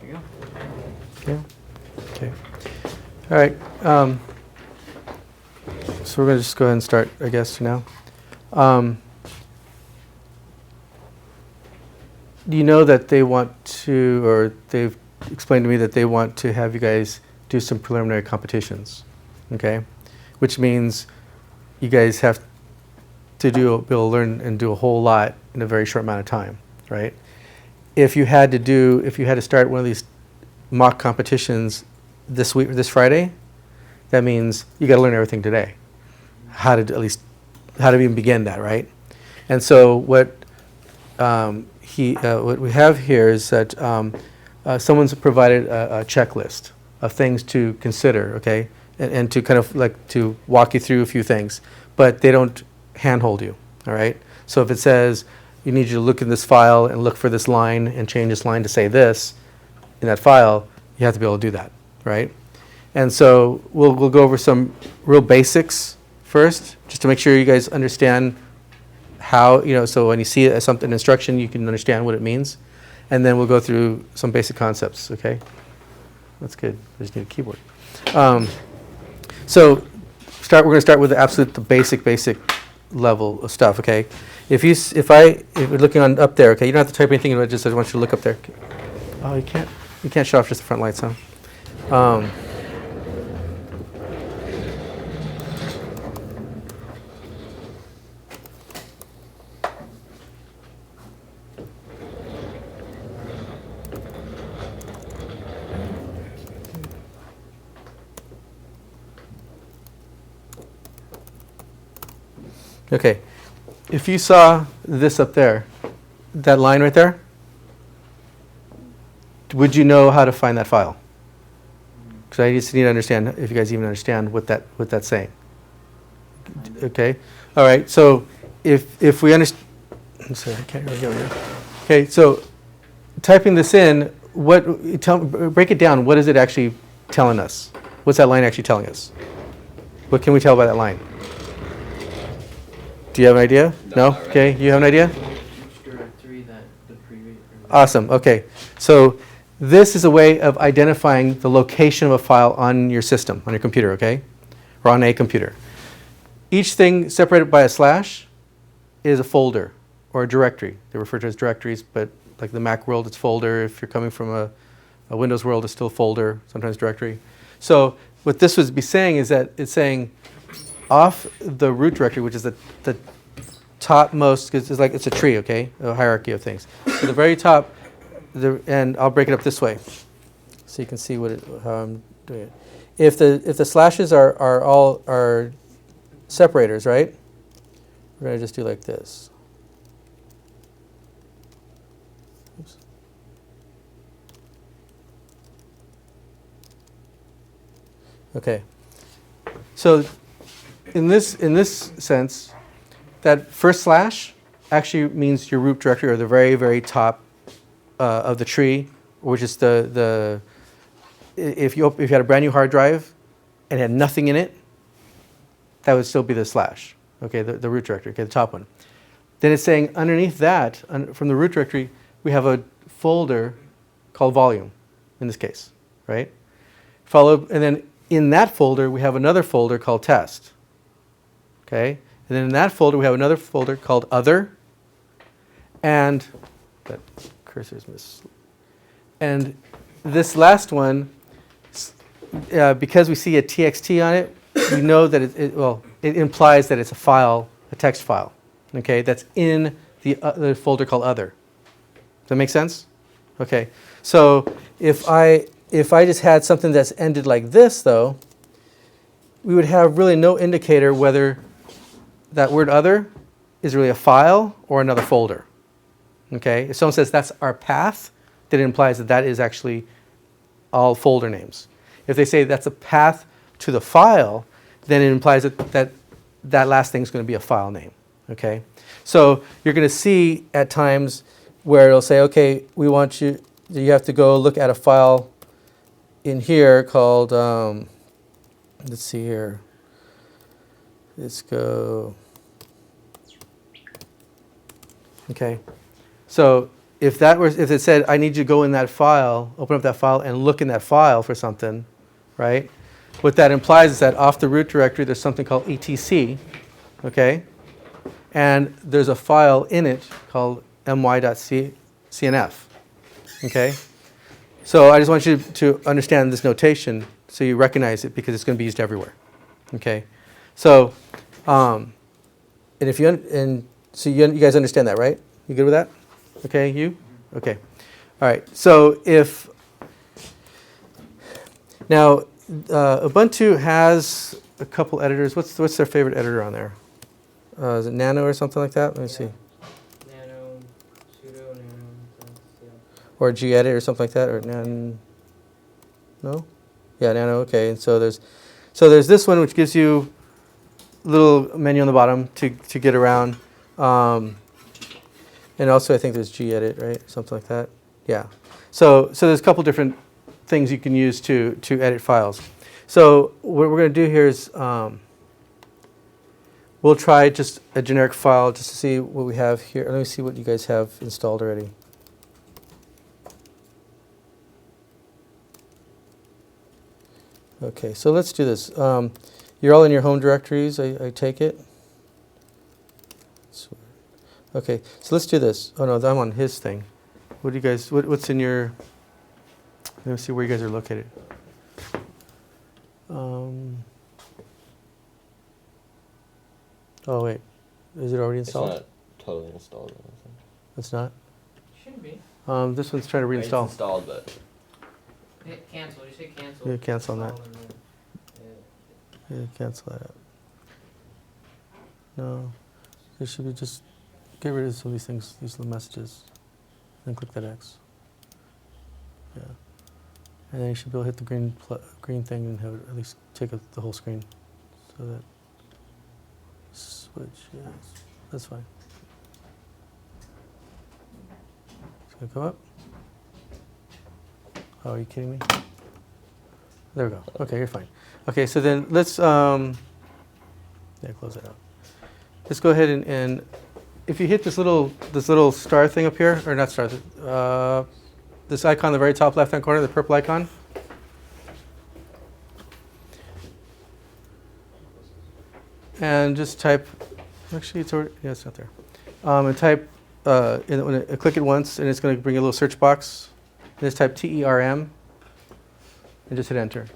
There you Okay. Okay. All right. So we're going to just go ahead and start, I guess, now. Do you know that they want to, or they've explained to me that they want to have you guys do some preliminary competitions, okay? Which means you guys have to be able to learn and do a whole lot in a very short amount of time, right? If you had to start one of these mock competitions this week, this Friday, that means you got to learn everything today. How to even begin that, right? And so what we have here is that someone's provided a checklist of things to consider, okay, and to kind of like to walk you through a few things, but they don't handhold you, all right? So if it says you need you to look in this file and look for this line and change this line to say this in that file, you have to be able to do that, right? And so we'll go over some real basics first, just to make sure you guys understand how, so when you see it as an instruction, you can understand what it means. And then we'll go through some basic concepts, okay? That's good. I just need a keyboard. So we're going to start with the basic level of stuff, okay? If you're looking up there, okay, you don't have to type anything, I just want you to look up there. Oh, you can't shut off just the front lights, huh? Okay, if you saw this up there, that line right there, would you know how to find that file? Because I just need to understand if you guys even understand what that's saying. Okay, all right. So if we understand, I'm sorry, I can't really go here. Okay, so typing this in, break it down. What is it actually telling us? What's that line actually telling us? What can we tell by that line? Do you have an idea? No? Okay, you have an idea? Which directory that the previous. Awesome, okay. So this is a way of identifying the location of a file on your system, on your computer, okay? Or on a computer. Each thing separated by a slash is a folder or a directory. They're referred to as directories, but like the Mac world, it's folder. If you're coming from a Windows world, it's still folder, sometimes directory. So what this would be saying is that it's saying off the root directory, which is the topmost, because it's a tree, okay, a hierarchy of things. So the very top, and I'll break it up this way, so you can see how I'm doing it. If the slashes are separators, right? We're going to just do like this. Oops. Okay. So in this sense, that first slash actually means your root directory, or the very, very top of the tree, which is if you had a brand new hard drive and had nothing in it, that would still be the slash, okay, the root directory, okay, the top one. Then it's saying underneath that, from the root directory, we have a folder called volume, in this case, right? And then in that folder, we have another folder called test. Okay, and then in that folder we have another folder called other, and that cursor's missed. And this last one, because we see a txt on it, we know that it implies that it's a file, a text file. Okay, that's in the folder called other. Does that make sense? Okay, so if I just had something that's ended like this, though, we would have really no indicator whether that word other is really a file or another folder. Okay, if someone says that's our path, then it implies that is actually all folder names. If they say that's a path to the file, then it implies that last thing is going to be a file name. Okay, so you're going to see at times where it'll say, okay, you have to go look at a file in here called, let's see here. Let's go. Okay, so if it said, I need you to go in that file, open up that file and look in that file for something, right? What that implies is that off the root directory, there's something called etc, okay? And there's a file in it called my.cnf, okay? So I just want you to understand this notation so you recognize it because it's going to be used everywhere, okay? So, and if you, so you guys understand that, right? You good with that? Okay, you? Okay. All right, so if, now Ubuntu has a couple editors. What's their favorite editor on there? Is it Nano or something like that? Let me see. Nano, sudo, nano, yeah. Or gedit or something like that, or no? Yeah, Nano. Okay, and so there's this one which gives you a little menu on the bottom to get around, and also I think there's gedit, right? Something like that. Yeah. So there's a couple different things you can use to edit files. So what we're going to do here is we'll try just a generic file just to see what we have here. Let me see what you guys have installed already. Okay, so let's do this. You're all in your home directories, I take it? Okay, so let's do this. Oh no, I'm on his thing. What do you guys, what's in your, let me see where you guys are located. Oh wait, is it already installed? It's not totally installed. I don't think. It's not? Shouldn't be. This one's trying to It's reinstall. installed, but Hit cancel, you say cancel. Yeah, cancel on that. Install and then, Yeah, cancel that out. No, it should be just get rid of some of these things, these little messages, then click that X. Yeah, and then you should be able to hit the green thing and have it at least take up the whole screen, so that switch. Yeah, that's fine. It's gonna come up. Oh, are you kidding me? There we go. Okay, you're fine. Okay, so then let's yeah, close that out. Let's go ahead and if you hit this little star thing up here, or not star, this icon in the very top left-hand corner, the purple icon. And just type, actually it's already, yeah, it's not there. And type, click it once and it's going to bring a little search box. And just type TERM and just hit enter.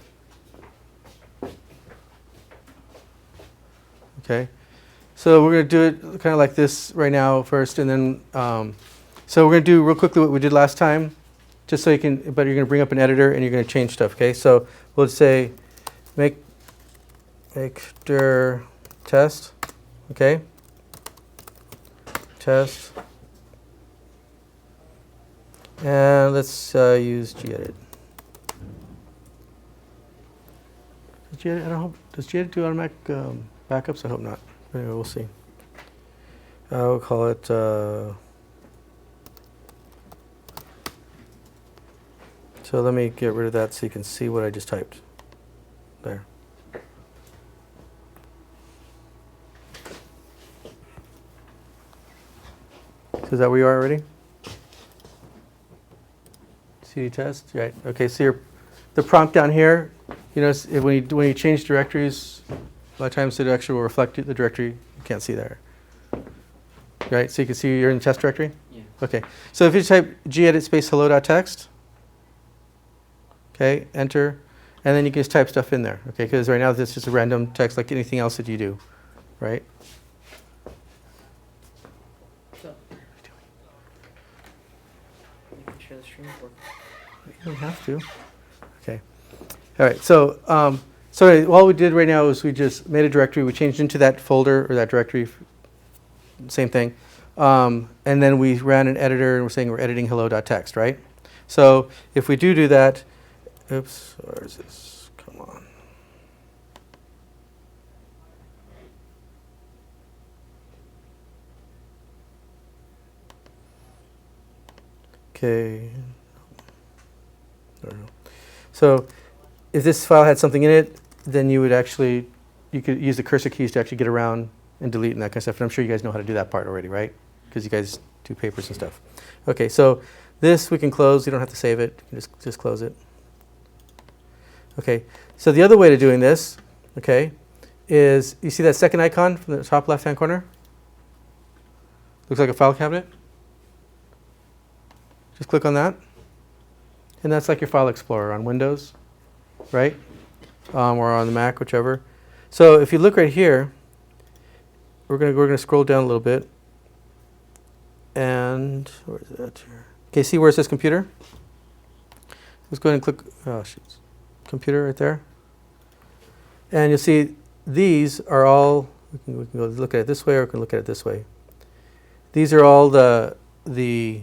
Okay, so we're going to do it kind of like this right now first, and then so we're going to do real quickly what we did last time, just so you can. But you're going to bring up an editor and you're going to change stuff. Okay, so we'll say make dir test. Okay, test, and let's use gedit. Gedit, I don't hope, does gedit do automatic backups? I hope not. Anyway, we'll see. We'll call it so let me get rid of that so you can see what I just typed there. So is that where you are already? CD test, right? Okay, so the prompt down here, you know, when you change directories, a lot of times it actually will reflect the directory. You can't see there, right? So you can see you're in the test directory. Yeah. Okay, so if you type gedit space hello.txt, okay, enter, and then you can just type stuff in there, okay? Because right now this is just a random text like anything else that you do, right? So, making sure the stream's working. You don't have to. Okay. All right. So, so anyway, all we did right now is we just made a directory. We changed into that folder or that directory. Same thing. And then we ran an editor, and we're saying we're editing hello.txt, right? So if we do that, oops, where is this? Come on. Okay. I don't know. So if this file had something in it, then you could use the cursor keys to actually get around and delete and that kind of stuff. And I'm sure you guys know how to do that part already, right? Because you guys do papers and stuff. Okay, so this we can close. You don't have to save it. You can just close it. Okay, so the other way to doing this, okay, is you see that second icon from the top left-hand corner? Looks like a file cabinet. Just click on that. And that's like your file explorer on Windows, right? Or on the Mac, whichever. So if you look right here, we're gonna scroll down a little bit. And where is that here? Okay, see where it says computer? Let's go ahead and click, oh shoot, computer right there. And you'll see these are all, we can go look at it this way, or we can look at it this way. These are all the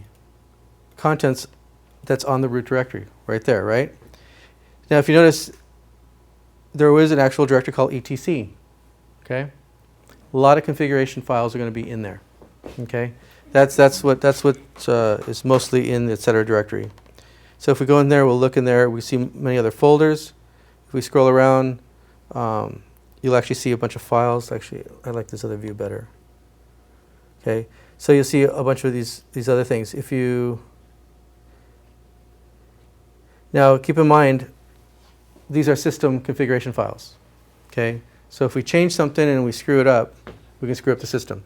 contents that's on the root directory right there, right? Now if you notice, there is an actual directory called etc, okay? A lot of configuration files are going to be in there, okay? That's what is mostly in the etc directory. So if we go in there, we'll look in there, we see many other folders. If we scroll around, you'll actually see a bunch of files. Actually, I like this other view better. Okay, so you'll see a bunch of these other things. If you now keep in mind, these are system configuration files. Okay, so if we change something and we screw it up, we can screw up the system.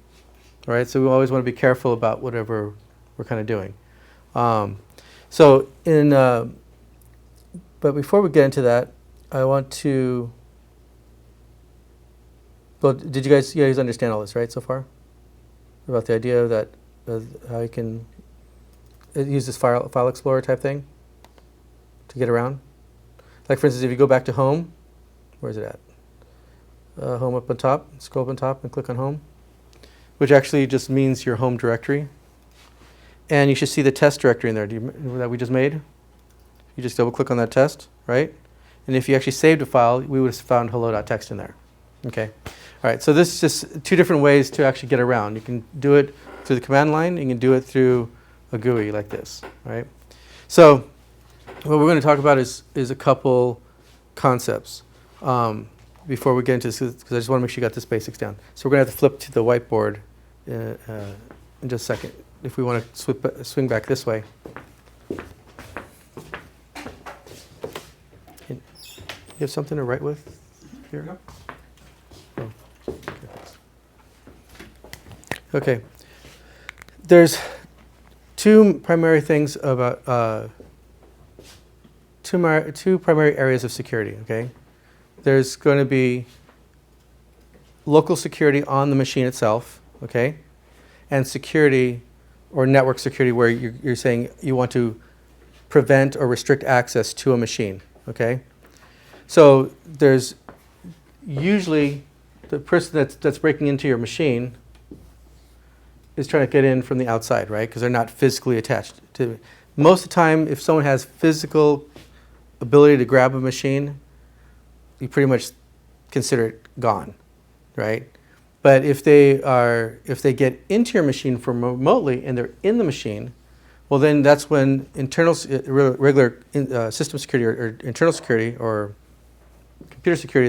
All right, so we always want to be careful about whatever we're kind of doing. But before we get into that, I want to. Well, did you guys understand all this, right, so far? About the idea that how you can use this file explorer type thing to get around. Like for instance, if you go back to home, where is it at? Home up on top. Scroll up on top and click on home, which actually just means your home directory. And you should see the test directory in there that we just made. You just double click on that test, right? And if you actually saved a file, we would have found hello.txt in there. Okay. All right, so this is just two different ways to actually get around. You can do it through the command line, and you can do it through a GUI like this, right? So what we're going to talk about is a couple concepts before we get into this, because I just want to make sure you got this basics down. So we're going to have to flip to the whiteboard in just a second if we want to swing back this way. You have something to write with here? Yep. Oh, okay, thanks. Okay. There's two primary things about two primary areas of security, okay? There's going to be local security on the machine itself, okay? And security or network security where you're saying you want to prevent or restrict access to a machine, okay? So there's usually the person that's breaking into your machine is trying to get in from the outside, right? Because they're not physically attached to it. Most of the time, if someone has physical ability to grab a machine, you pretty much consider it gone, right? But if they get into your machine from remotely and they're in the machine, well then that's when regular system security or internal security or computer security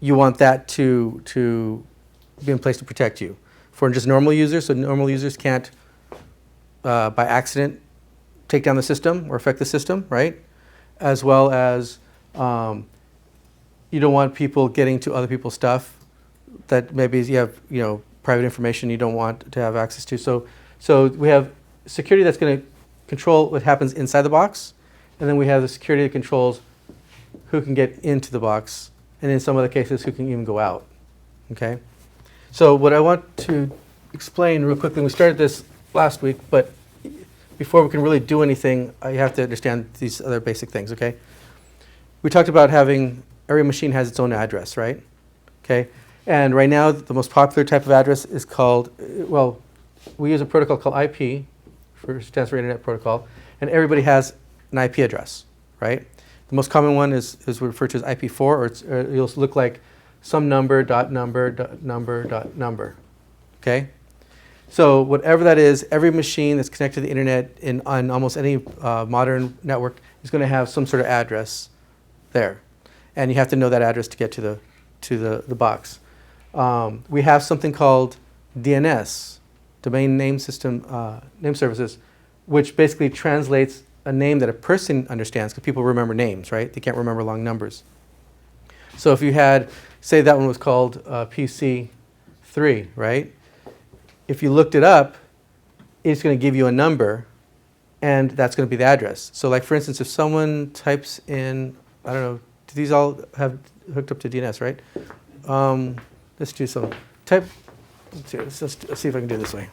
you want that to be in place to protect you. For just normal users, so normal users can't by accident take down the system or affect the system, right? As well as you don't want people getting to other people's stuff that maybe you have private information you don't want to have access to. So we have security that's going to control what happens inside the box, and then we have the security that controls who can get into the box, and in some other cases who can even go out. Okay. So what I want to explain real quickly, we started this last week, but before we can really do anything, you have to understand these other basic things, okay? We talked about having, every machine has its own address, right? Okay, and right now the most popular type of address is called, well, we use a protocol called IP, stands for Internet Protocol, and everybody has an IP address, right? The most common one is referred to as IP4, or it'll look like some number, dot number, dot number, dot number, okay? So whatever that is, every machine that's connected to the internet on almost any modern network is going to have some sort of address there. And you have to know that address to get to the box. We have something called DNS domain name system, name services, which basically translates a name that a person understands, because people remember names, right? They can't remember long numbers. So if you had, say that one was called PC3, right? If you looked it up, it's going to give you a number, and that's going to be the address. So like, for instance, if someone types in, I don't know, do these all have hooked up to DNS, right? Let's do some. Let's see if I can do it this way.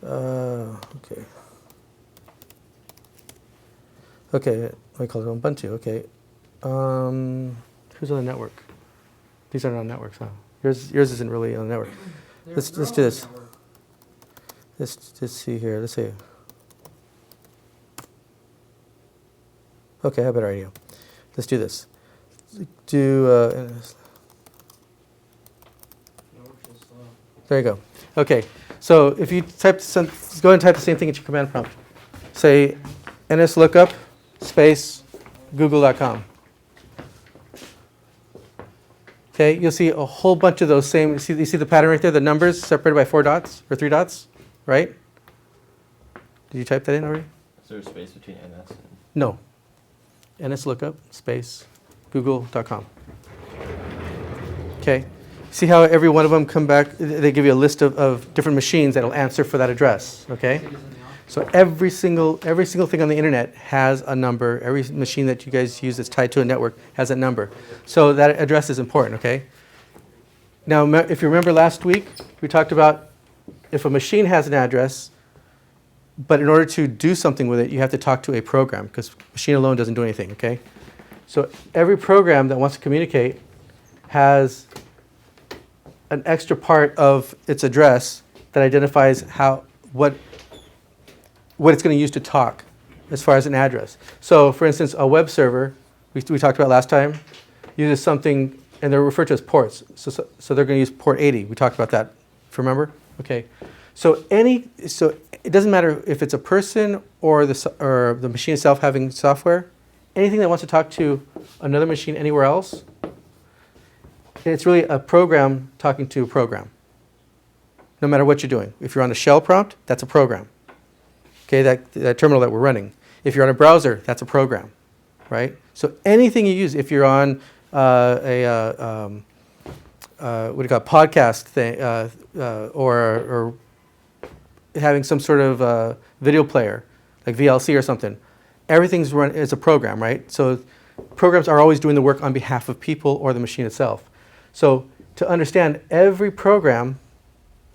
Okay. Okay, I call it Ubuntu. Okay. Who's on the network? These are not networks, huh? Yours isn't really on the network. Let's do this. Let's see here. Let's see. Okay, I have a better idea. Let's do this. There you go. Okay, so if you type go ahead and type the same thing at your command prompt. Say nslookup space google.com. Okay, you'll see a whole bunch of those same. You see the pattern right there. The numbers separated by 4 dots or 3 dots, right? Did you type that in already? Is there a space between NS and? No. nslookup space google.com. Okay. See how every one of them come back? They give you a list of different machines that'll answer for that address. Okay. So every single thing on the internet has a number. Every machine that you guys use that's tied to a network has a number. So that address is important. Okay. Now, if you remember last week, we talked about if a machine has an address, but in order to do something with it, you have to talk to a program, because machine alone doesn't do anything. Okay. So every program that wants to communicate has an extra part of its address that identifies what it's going to use to talk as far as an address. So for instance, a web server, we talked about last time, uses something, and they're referred to as ports. So they're going to use port 80. We talked about that, if you remember? Okay. So it doesn't matter if it's a person or the machine itself having software, anything that wants to talk to another machine anywhere else, it's really a program talking to a program, no matter what you're doing. If you're on a shell prompt, that's a program. Okay, that terminal that we're running. If you're on a browser, that's a program, right? So anything you use, if you're on what do you call it, podcast thing, or having some sort of video player, like VLC or something, everything's run as a program, right? So programs are always doing the work on behalf of people or the machine itself. So to understand, every program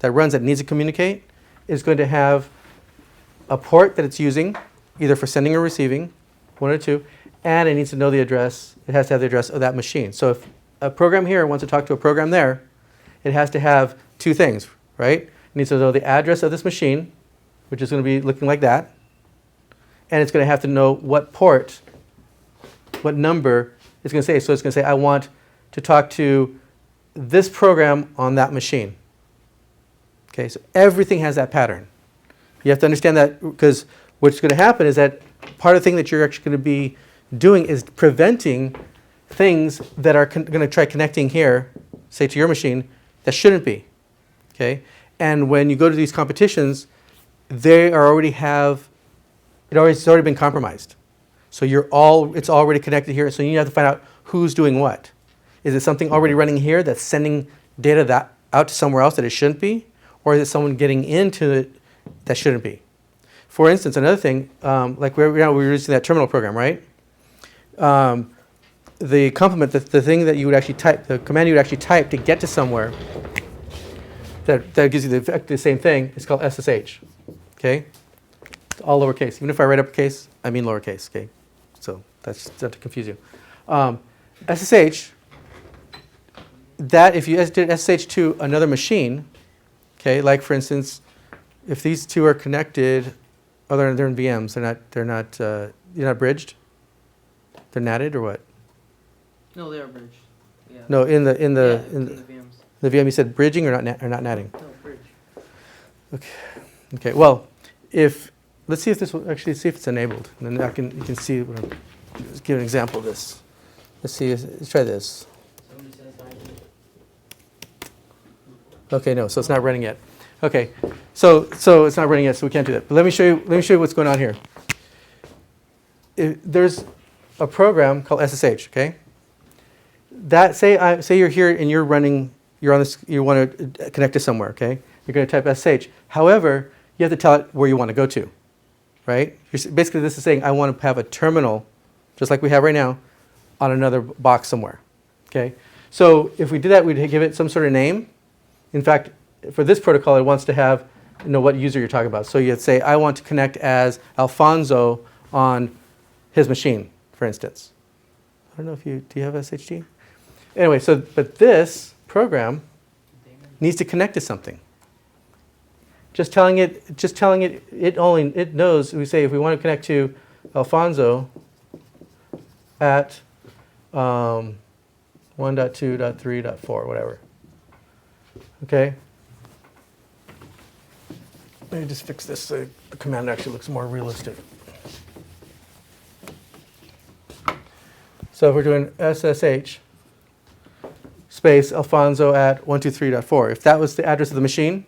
that runs that needs to communicate is going to have a port that it's using, either for sending or receiving, one or two, and it needs to know the address. It has to have the address of that machine. So if a program here wants to talk to a program there, it has to have 2 things, right? It needs to know the address of this machine, which is going to be looking like that, and it's going to have to know what port, what number it's going to say. So it's going to say, I want to talk to this program on that machine. Okay, so everything has that pattern. You have to understand that, because what's going to happen is that part of the thing that you're actually going to be doing is preventing things that are going to try connecting here, say to your machine, that shouldn't be. Okay, and when you go to these competitions, it's already been compromised. So it's already connected here. So you have to find out who's doing what. Is it something already running here that's sending data out to somewhere else that it shouldn't be? Or is it someone getting into it that shouldn't be? For instance, another thing, like we were using that terminal program, right? The complement, the thing that you would actually type, the command you would actually type to get to somewhere that gives you the same thing, is called SSH. Okay? All lowercase. Even if I write uppercase, I mean lowercase. Okay? So that's not to confuse you. SSH, that if you did SSH to another machine, okay, like for instance, if these two are connected, they're in VMs. You're not bridged. They're NATed or what? No, they are bridged. Yeah. No, in the VMs. the VM, you said bridging or not natting. No, bridge. Okay. Well, let's see if this will actually see if it's enabled, and then you can see. Let's give an example of this. Let's see. Let's try this. Somebody says I did. Okay, no, so it's not running yet. Okay, so it's not running yet, so we can't do that. But let me show you what's going on here. There's a program called SSH. Okay. That say you're here and you're running. You're on this. You want to connect to somewhere. Okay. You're going to type SSH. However, you have to tell it where you want to go to, right? Basically, this is saying I want to have a terminal, just like we have right now, on another box somewhere. Okay. So if we did that, we'd give it some sort of name. In fact, for this protocol, it wants to have what user you're talking about. So you'd say I want to connect as Alfonso on his machine, for instance. I don't know if do you have SHD? Anyway, but this program needs to connect to something. Just telling it, it knows. We say if we want to connect to Alfonso at 1.2.3.4, whatever. Okay. Let me just fix this so the command actually looks more realistic. So if we're doing SSH space Alfonso at 123.4, if that was the address of the machine,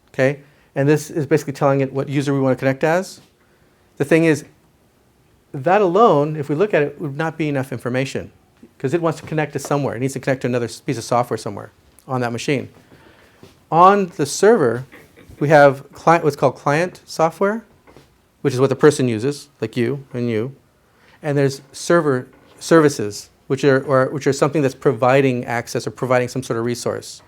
okay, and this is basically telling it what user we want to connect as, the thing is, that alone, if we look at it, would not be enough information because it wants to connect to somewhere. It needs to connect to another piece of software somewhere on that machine. On the server, we have what's called client software, which is what the person uses, like you and you. And there's server services, which are something that's providing access or providing some sort of resource.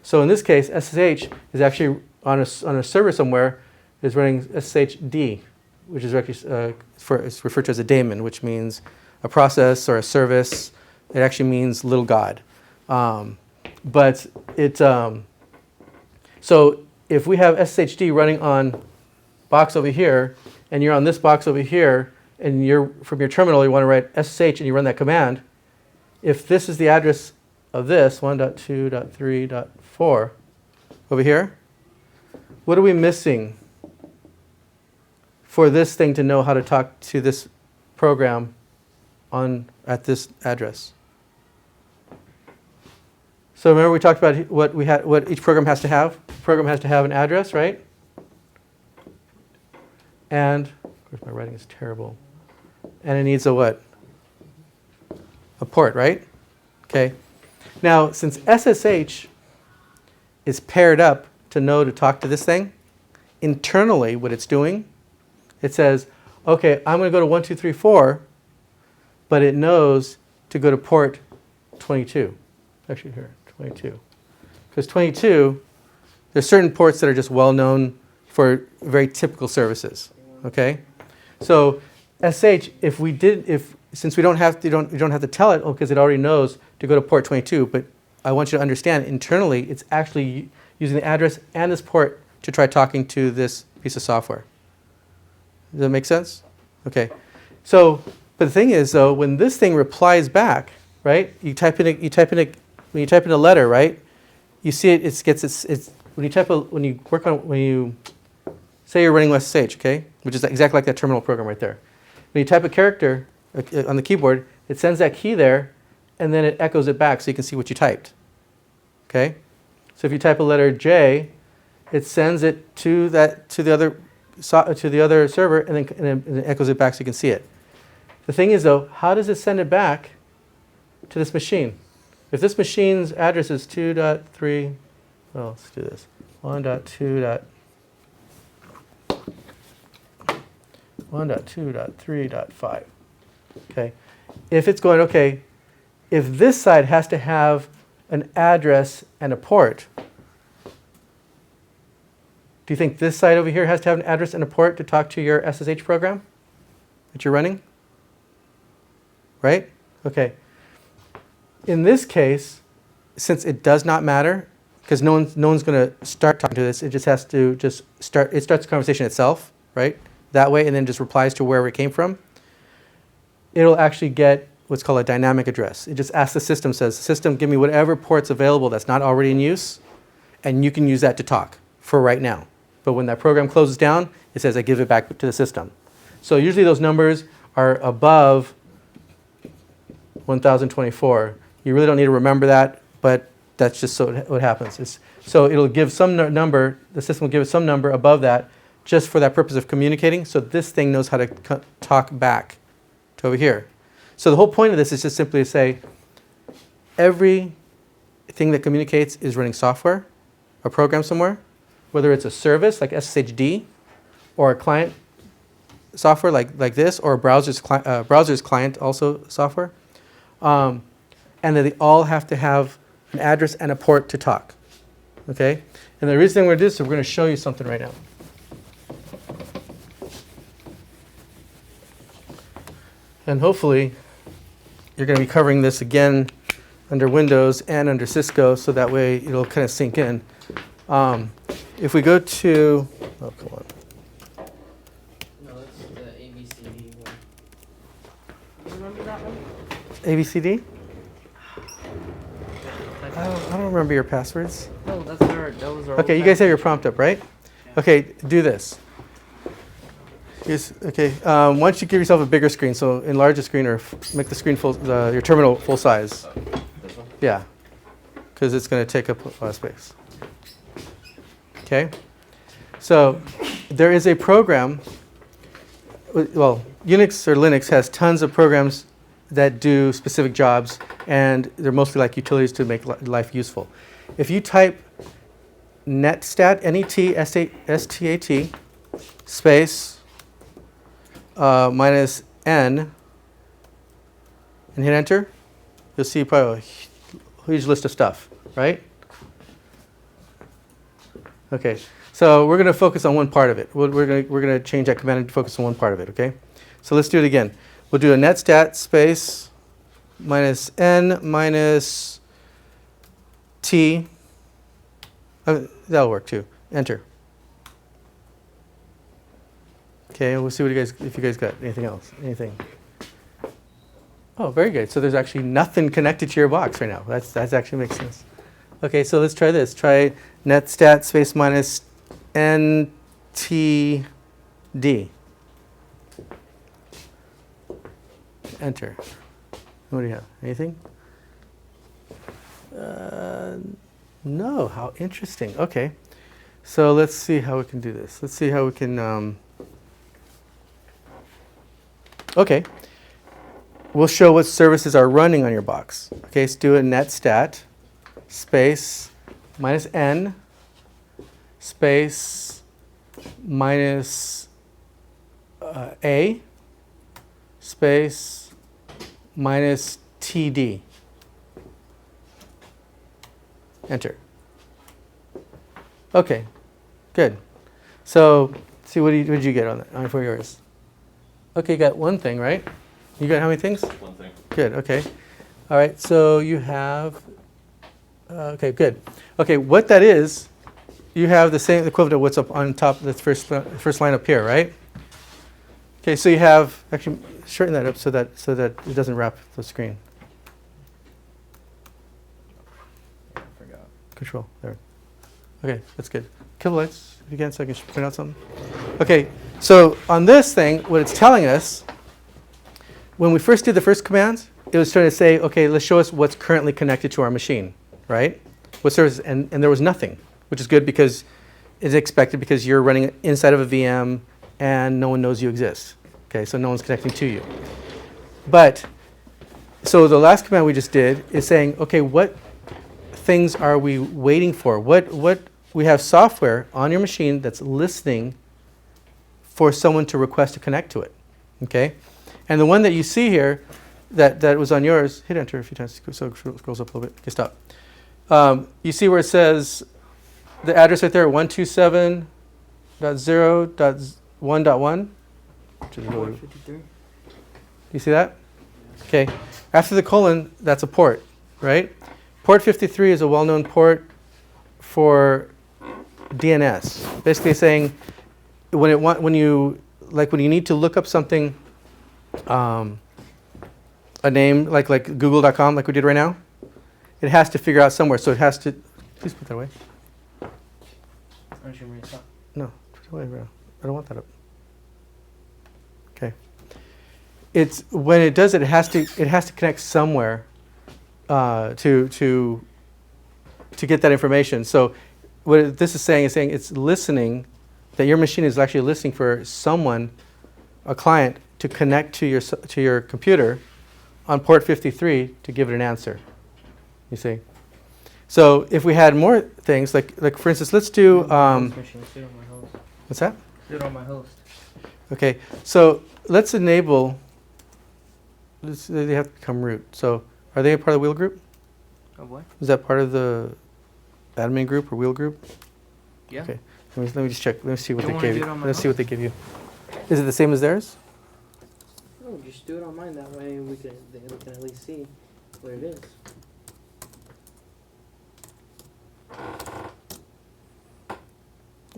So in this case, SSH is actually on a server somewhere is running SSHD, which is actually it's referred to as a daemon, which means a process or a service. It actually means little god. But it so if we have SSHD running on box over here, and you're on this box over here, and you're from your terminal, you want to write SSH, and you run that command. If this is the address of this 1.2.3.4 over here, what are we missing for this thing to know how to talk to this program at this address? So remember we talked about what each program has to have. The program has to have an address, right? And of course my writing is terrible. And it needs a what? A port, right? Okay. Now since SSH is paired up to know to talk to this thing, internally what it's doing, it says, okay, I'm going to go to 1.2.3.4, but it knows to go to port 22. Actually here, 22. Because 22, there's certain ports that are just well known for very typical services. Okay? So SH, since you don't have to tell it, because it already knows to go to port 22, but I want you to understand internally it's actually using the address and this port to try talking to this piece of software. Does that make sense? Okay. So, but the thing is though, when this thing replies back, right? When you type in a letter, right? You see it when you say you're running SSH, okay? Which is exactly like that terminal program right there. When you type a character on the keyboard, it sends that key there and then it echoes it back so you can see what you typed. Okay? So if you type a letter J, it sends it to the other server and then it echoes it back so you can see it. The thing is though, how does it send it back to this machine? If this machine's address is 2.3, well, let's do this. 1.2.3.5. Okay. If it's going, okay, if this side has to have an address and a port, do you think this side over here has to have an address and a port to talk to your SSH program that you're running? Right? Okay. In this case, since it does not matter, because no one's going to start talking to this, it just has to start. It starts the conversation itself, right? That way, and then just replies to wherever it came from. It'll actually get what's called a dynamic address. It just asks the system, says, system, give me whatever port's available that's not already in use, and you can use that to talk for right now. But when that program closes down, it says I give it back to the system. So usually those numbers are above 1024. You really don't need to remember that, but That's just what happens. So it'll give some number, the system will give it some number above that just for that purpose of communicating. So this thing knows how to talk back to over here. So the whole point of this is just simply to say everything that communicates is running software, a program somewhere, whether it's a service like SSHD or a client software like this, or a browser's client also software. And that they all have to have an address and a port to talk. Okay? And the reason we're going to do this is we're going to show you something right now. And hopefully you're going to be covering this again under Windows and under Cisco, so that way it'll kind of sink in. If we go to, oh, come on. No, that's the ABCD one. You remember that one? ABCD? I don't remember your passwords. No, that was our. Okay, you guys have your prompt up, right? Okay, do this. Okay, why don't you give yourself a bigger screen? So enlarge the screen or make the screen your terminal full size. This one? Yeah, because it's going to take up a lot of space. Okay, so there is a program. Well, Unix or Linux has tons of programs that do specific jobs, and they're mostly like utilities to make life useful. If you type netstat, N-E-T-S-T-A-T, space minus N, and hit enter, you'll see probably a huge list of stuff, right? Okay, so we're going to focus on one part of it. We're going to change that command and focus on one part of it, okay? So let's do it again. We'll do a netstat space minus N minus T. That'll work too. Enter. Okay, we'll see what if you guys got anything else. Anything? Oh, very good. So there's actually nothing connected to your box right now. That actually makes sense. Okay, so let's try this. Try netstat space minus NTD. Enter. What do you have? Anything? No. How interesting. Okay. So let's see how we can do this. Let's see how we can. Okay. We'll show what services are running on your box. Okay, let's do a netstat space minus N space minus A space minus TD. Enter. Okay, good. So, see, what did you get on that for yours? Okay, you got one thing, right? You got how many things? One thing. Good, okay. All right, so you have, okay, good. Okay, what that is, you have the same equivalent of what's up on top of the first line up here, right? Okay, so you have, actually, shorten that up so that it doesn't wrap the screen. I forgot. Control, there. Okay, that's good. Kill the lights if you can so I can print out something. Okay, so on this thing, what it's telling us, when we first did the first commands, it was trying to say, okay, let's show us what's currently connected to our machine, right? What service, and there was nothing, which is good because it's expected because you're running inside of a VM and no one knows you exist. Okay, so no one's connecting to you. But, so the last command we just did is saying, okay, what things are we waiting for? What we have software on your machine that's listening for someone to request to connect to it. Okay? And the one that you see here that was on yours, hit enter a few times so it scrolls up a little bit. Okay, stop. You see where it says the address right there, 127.0.1.1? Which is really, 453. you see that? Okay. After the colon, that's a port, right? Port 53 is a well-known port for DNS. Basically saying when you need to look up something, a name like google.com like we did right now, it has to figure out somewhere. So it has to, please put that away. Aren't you ready to stop? No, put it away, bro. I don't want that up. Okay. It's when it does it, it has to connect somewhere to to get that information. So what this is saying it's listening, that your machine is actually listening for someone, a client, to connect to your computer on port 53 to give it an answer. You see? So if we had more things, like for instance, let's do, This machine, sit on my host. what's that? Sit on my host. Okay, so let's enable, they have to become root. So are they a part of the wheel group? Oh, what? Is that part of the admin group or wheel group? Yeah. Okay, let me just check. Let me see what You they wanna gave do you. it on my Let's see what house? they give you. Is it the same as theirs? No, just do it on mine. That way we can at least see what it is.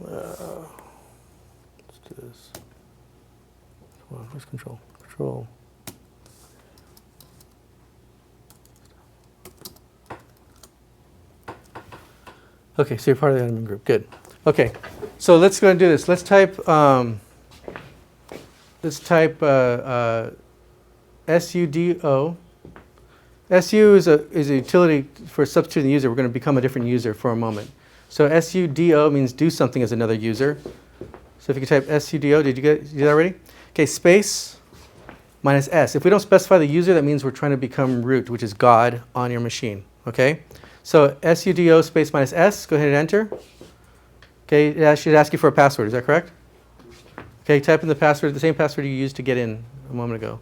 Let's do this. Come on, where's control? Control. Okay, so you're part of the admin group. Good. Okay, so let's go and do this. Let's type sudo. Su is a utility for substituting the user. We're going to become a different user for a moment. So sudo means do something as another user. So if you could type sudo, did you do that already? Okay, space minus s. If we don't specify the user, that means we're trying to become root, which is God on your machine. Okay, so sudo space minus s. Go ahead and enter. Okay, it should ask you for a password. Is that correct? Okay, type in the password, the same password you used to get in a moment ago.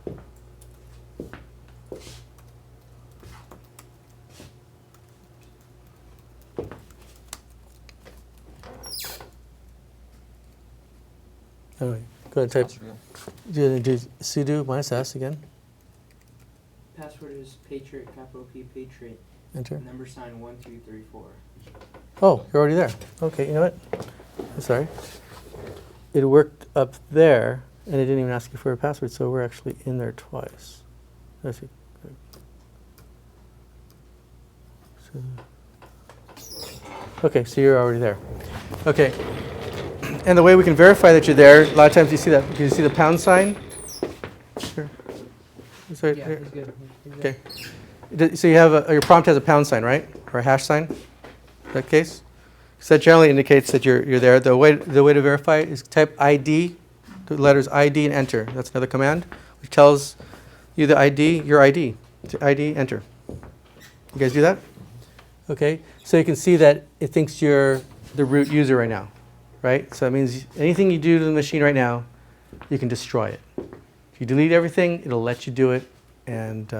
All right, go ahead and type. Do sudo minus s again. Password is Patriot, capital P, Patriot. Enter. Number sign 1234. Oh, you're already there. Okay, you know what? I'm sorry. It worked up there, and it didn't even ask you for a password, so we're actually in there twice. Let's see. Okay, so you're already there. Okay. And the way we can verify that you're there, a lot of times you see that. You see the pound sign? Sure. It's right Yeah, there. he's good. He's good. Okay. So you have your prompt has a pound sign, right? Or a hash sign? In that case? So that generally indicates that you're there. The way to verify it is type ID, the letters ID and enter. That's another command which tells you the ID, your ID. ID, enter. You guys do that? Okay. So you can see that it thinks you're the root user right now, right? So that means anything you do to the machine right now, you can destroy it. If you delete everything, it'll let you do it. And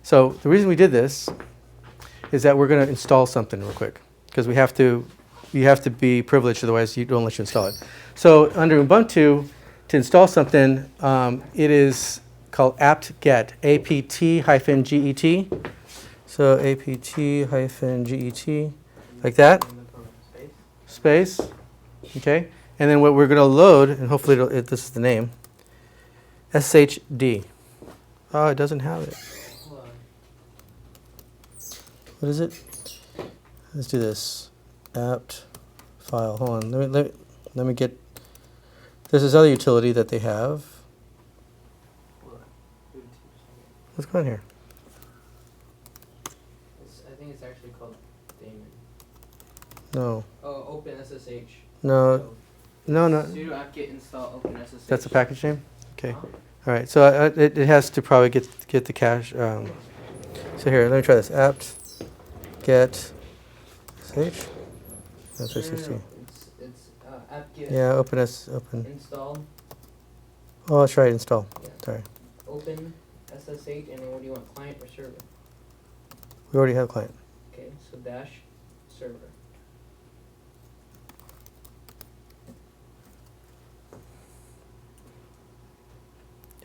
so the reason we did this is that we're going to install something real quick, because you have to be privileged, otherwise you don't let you install it. So under Ubuntu, to install something, it is called apt-get, apt-get. So apt-get, like that, space, okay? And then what we're going to load, and hopefully this is the name, shd. Oh, it doesn't have it. Hold on. What is it? Let's do this. Apt file. Hold on. Let me get. There's this other utility that they have. Hold on. Give it 2 seconds. What's going on here? I think it's actually called daemon. No. Oh, open SSH. No. No. Sudo apt-get install open SSH. That's the package name. Okay. Huh? All right. So it has to probably get the cache. So here, let me try this. Apt get sh. That's No, 316. It's apt-get Yeah. Open. install. Oh, that's right. Install. Yeah. Sorry. Open SSH, and then what do you want, client or server? We already have client. Okay, so dash server.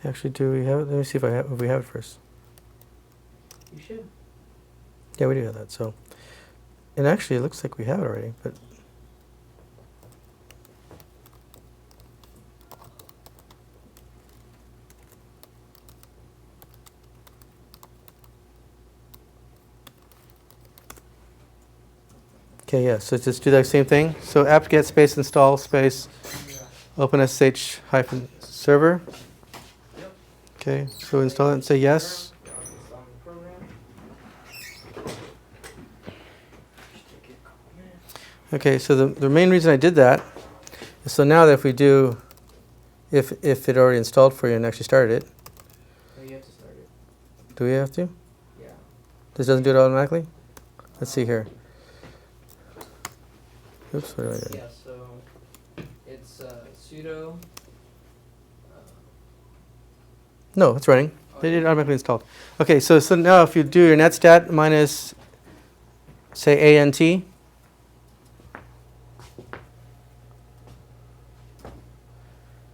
Actually, do we have it? Let me see if we have it first. You should. Yeah, we do have that. So, and actually, it looks like we have it already. But okay, yeah. So just do that same thing. So apt-get space install space open sh hyphen server. Yep. Okay. So install it and say yes. Install the program. Okay, so the main reason I did that is so now that if we do, if it already installed for you and actually started it, No, you have to start it. do we have to? Yeah. This doesn't do it automatically? Let's see here. Oops, what do I do? Yeah, so it's sudo. No, it's running. They did it automatically installed. Okay, so now if you do your netstat minus, say, ANT,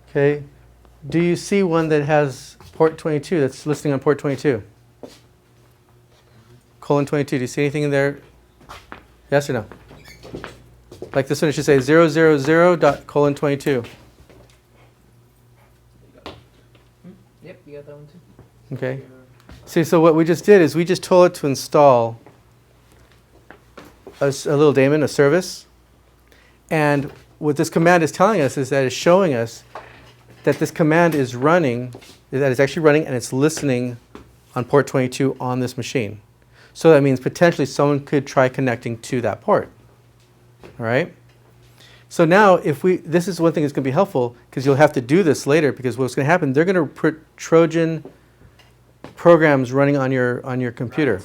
okay, do you see one that has port 22, that's listing on port 22? Colon 22, do you see anything in there? Yes or no? Like this one, it should say 000.colon22. Yep, you got that one too. Okay. See, so what we just did is we just told it to install a little daemon, a service. And what this command is telling us is that it's showing us that this command is running, that it's actually running and it's listening on port 22 on this machine. So that means potentially someone could try connecting to that port. All right? So now this is one thing that's going to be helpful because you'll have to do this later because what's going to happen, they're going to put Trojan programs running on your computer.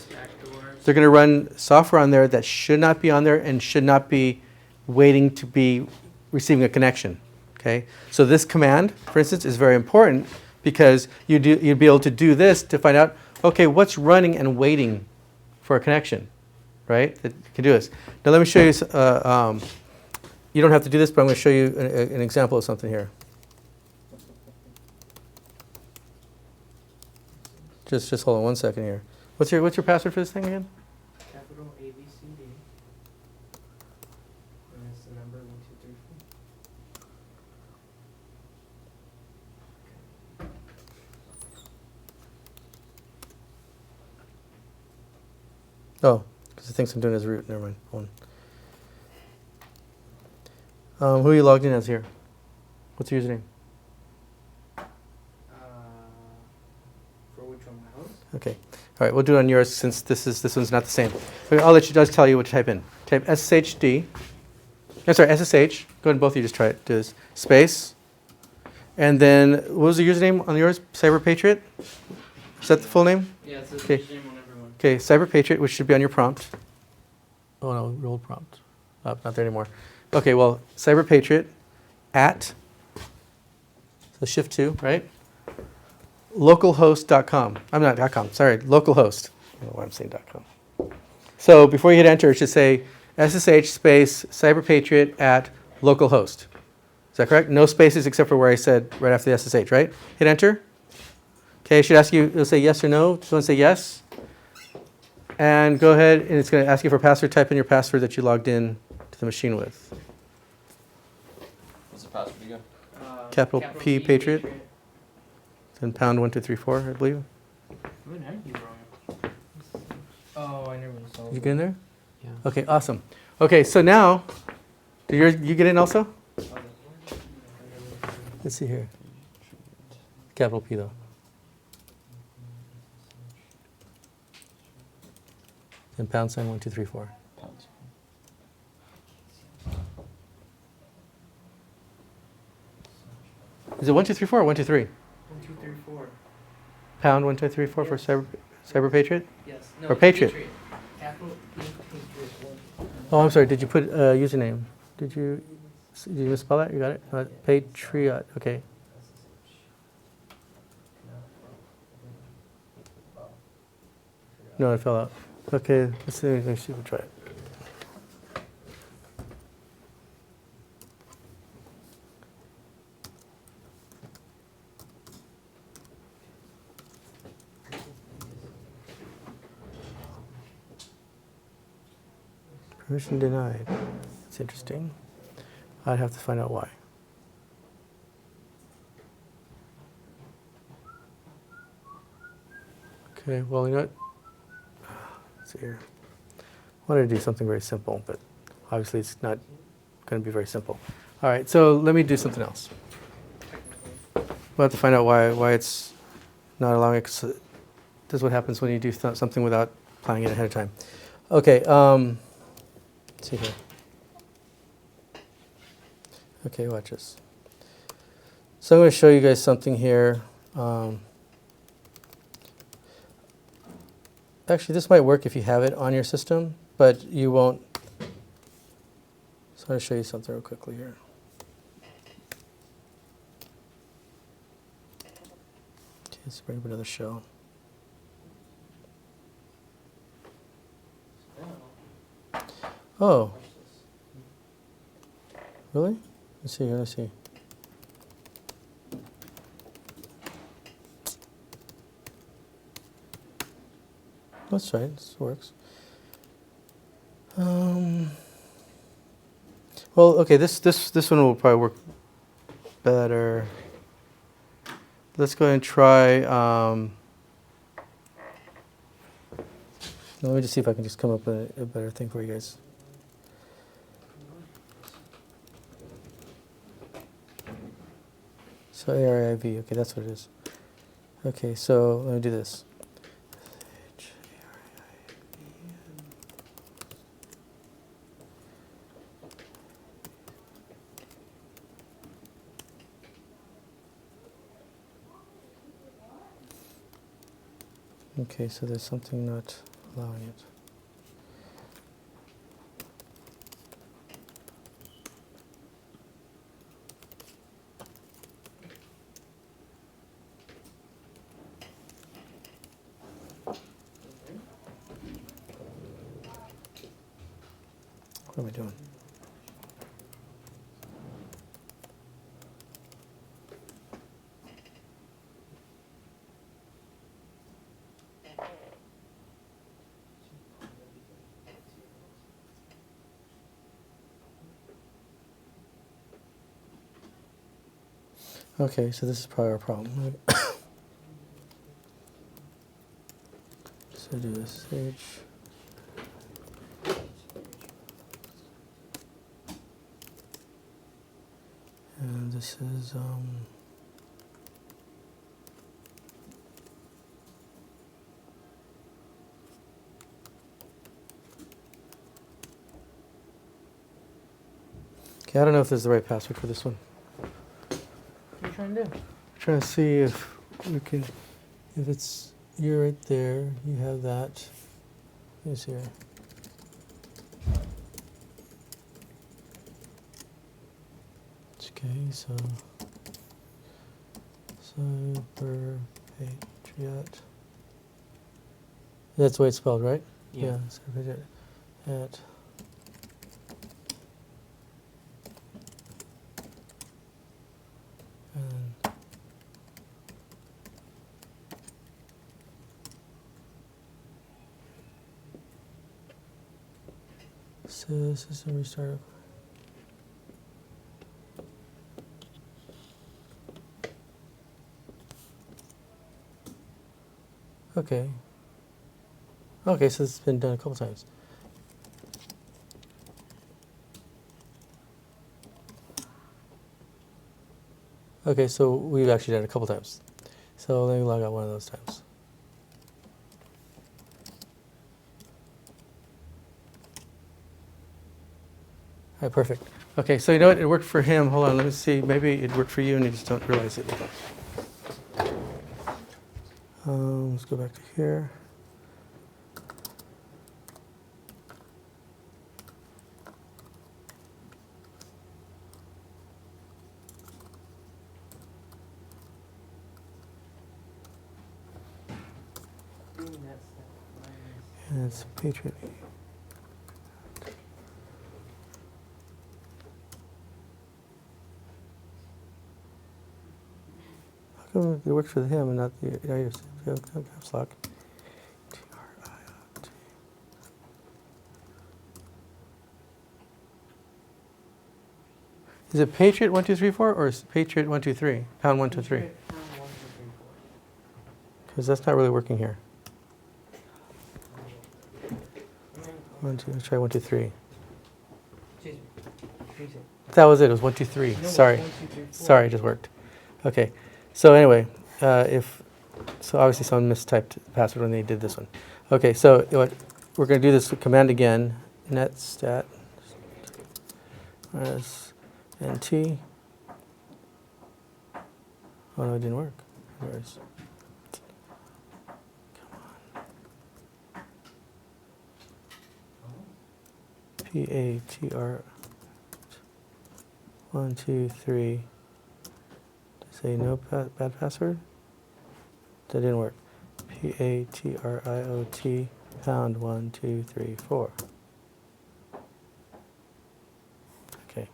They're going to run software on there that should not be on there and should not be waiting to be receiving a connection. Okay? So this command, for instance, is very important because you'd be able to do this to find out, okay, what's running and waiting for a connection, right? That can do this. Now let me show you, you don't have to do this, but I'm going to show you an example of something here. Just hold on one second here. What's your password for this thing again? Capital ABCD. And that's the number 1, 2, 3, 4. Oh, because it thinks I'm doing it as root. Never mind. Hold on. Who are you logged in as here? What's your username? For which one, my host? Okay. All right, we'll do it on yours since this one's not the same. Okay, I'll let you just tell you what to type in. Type SSHD. I'm sorry, SSH. Go ahead and both of you just try it. Do this. Space. And then, what was the username on yours? Cyber Patriot? Is that the full name? Yeah, it's the Okay. username on everyone. Okay, Cyber Patriot, which should be on your prompt. Oh no, your old prompt. Oh, not there anymore. Okay, well, Cyber Patriot at, so shift 2, right? Localhost.com. I'm not .com, sorry, localhost. I don't know why I'm saying .com. So before you hit enter, it should say SSH space Cyber Patriot at localhost. Is that correct? No spaces except for where I said right after the SSH, right? Hit enter. Okay, it should ask you, it'll say yes or no. Just want to say yes. And go ahead, and it's going to ask you for a password. Type in your password that you logged in to the machine with. What's the password again? Capital P Patriot. Then pound 1234, I believe. What are you wrong? Oh, I never installed Did you get in there? Yeah. Okay, awesome. Okay, so now, you get in also? Let's see here. Capital P though. And pound sign 1234. Pounds. Is it 1234 or 123? 1, 2, 3, 4. Pound 1234 for Yes. Cyber Patriot? Yes. No, Or Patriot. Capital P Patriot 1. Oh, I'm sorry. Did you put username? Did you misspell that? You got it? Patriot. Okay. No, it fell out. Okay, let's see if we can try it. Permission denied. That's interesting. I'd have to find out why. Okay, well, you know what? Let's see here. I wanted to do something very simple, but obviously it's not going to be very simple. All right, so let me do something else. We'll have to find out why it's not allowing it. 'Cause this is what happens when you do something without planning it ahead of time. Okay, let's see here. Okay, watch this. So I'm going to show you guys something here. Actually, this might work if you have it on your system, but you won't. So I'm going to show you something real quickly here. Okay, let's bring up another shell. Oh, Watch this. really? Let's see, let's see. That's right, this works. Well, okay, this one will probably work better. Let's go ahead and try. Let me just see if I can just come up with a better thing for you guys. So ARIV, okay, that's what it is. Okay, so let me do this. Okay, so there's something not allowing it. What am I doing? Okay, so this is probably our problem. So do this H. And this is okay, I don't know if this is the right password for this one. What are you trying to do? I'm trying to see if we can, if it's, you're right there, you have that. Who's here? Okay, so Cyber Patriot. That's the way it's spelled, right? Yeah. Cyber Patriot at and system restart. Okay. Okay, so it's been done a couple times. Okay, so we've actually done it a couple times. So let me log out one of those times. All right, perfect. Okay, so you know what? It worked for him. Hold on, let me see. Maybe it worked for you and you just don't realize it. Let's go back to here. Doing that stuff. And it's Patriot. How come it works for him and not the caps lock? T-R-I-O-T. Is it Patriot 1234 or is it Patriot 123? Pound 123? Pound 1, 2, 3, 4. Because that's not really working here. Let's try 123. Excuse me. Excuse me. That was it. It was 123. No, Sorry. 1, 2, 3, 4. Sorry, it just worked. Okay. So anyway, so obviously someone mistyped the password when they did this one. Okay, so we're going to do this command again. Netstat. NT. Oh no, it didn't work. Where's PATR 1 2 3. Say no bad password. That didn't work. PATRIOT pound 1 2 3 4. Okay.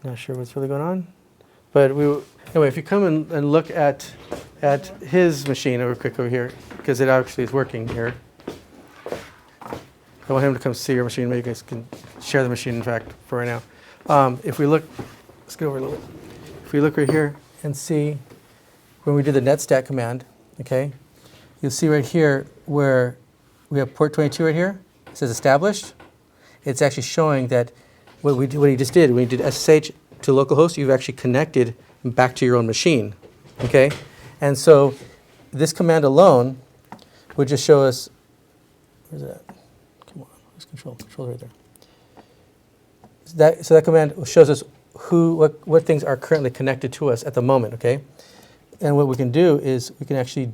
Not sure what's really going on, but anyway. If you come and look at his machine over quick over here, because it actually is working here. I want him to come see your machine. Maybe you guys can share the machine, in fact, for right now. If we look, let's get over a little bit. If we look right here and see when we did the netstat command, okay, you'll see right here where we have port 22 right here. It says established. It's actually showing that what he just did, when you did SSH to localhost, you've actually connected back to your own machine, okay? And so this command alone would just show us, where's that? Come on, where's control? Control's right there. So that command shows us what things are currently connected to us at the moment, okay? And what we can do is we can actually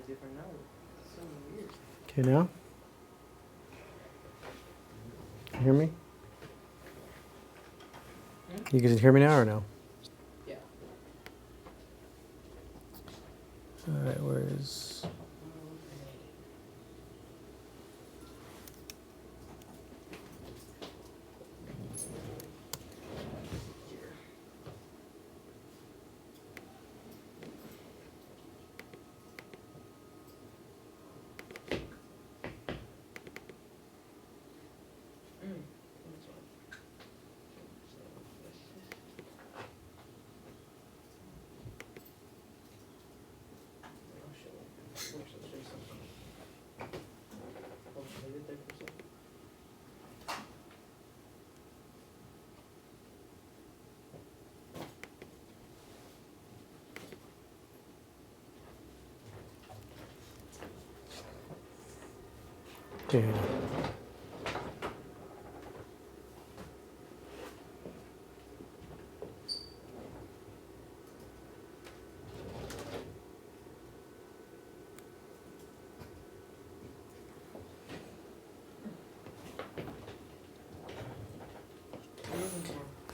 different now. It's so weird. Okay, now? Can you hear me? You can hear me now or no? Yeah. All right, where is... Yeah.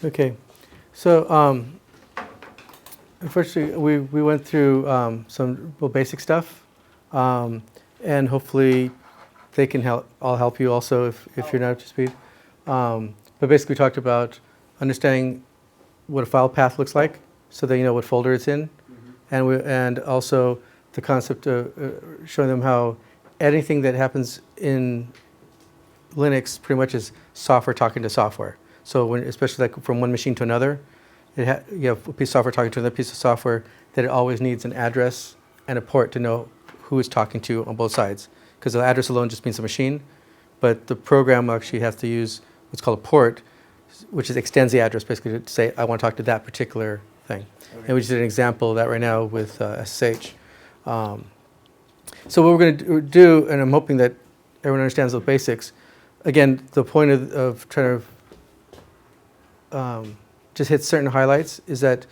Okay, so unfortunately, we went through some real basic stuff, and hopefully they can all help you also if you're not up to speed. But basically, we talked about understanding what a file path looks like, so that you know what folder it's in, and also the concept of showing them how anything that happens in Linux pretty much is software talking to software. So when, especially like from one machine to another, you have a piece of software talking to another piece of software, that it always needs an address and a port to know who is talking to on both sides. Because the address alone just means a machine, but the program actually has to use what's called a port, which extends the address basically to say, I want to talk to that particular thing. Okay. And we just did an example of that right now with SSH. So what we're going to do, and I'm hoping that everyone understands the basics. Again, the point of trying to just hit certain highlights is that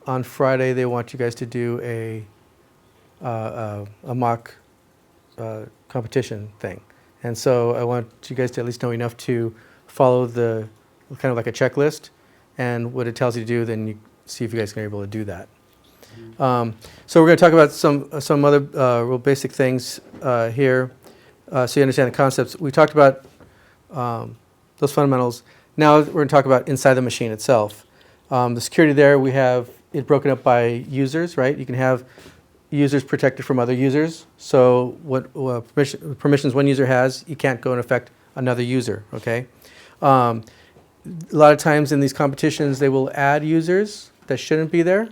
on Friday they want you guys to do a mock competition thing. And so I want you guys to at least know enough to follow the kind of like a checklist, and what it tells you to do, then you see if you guys are able to do that. So we're going to talk about some other real basic things here, so you understand the concepts. We talked about those fundamentals. Now we're going to talk about inside the machine itself. The security there, we have it broken up by users, right? You can have users protected from other users. So what permissions one user has, you can't go and affect another user, okay? A lot of times in these competitions, they will add users that shouldn't be there,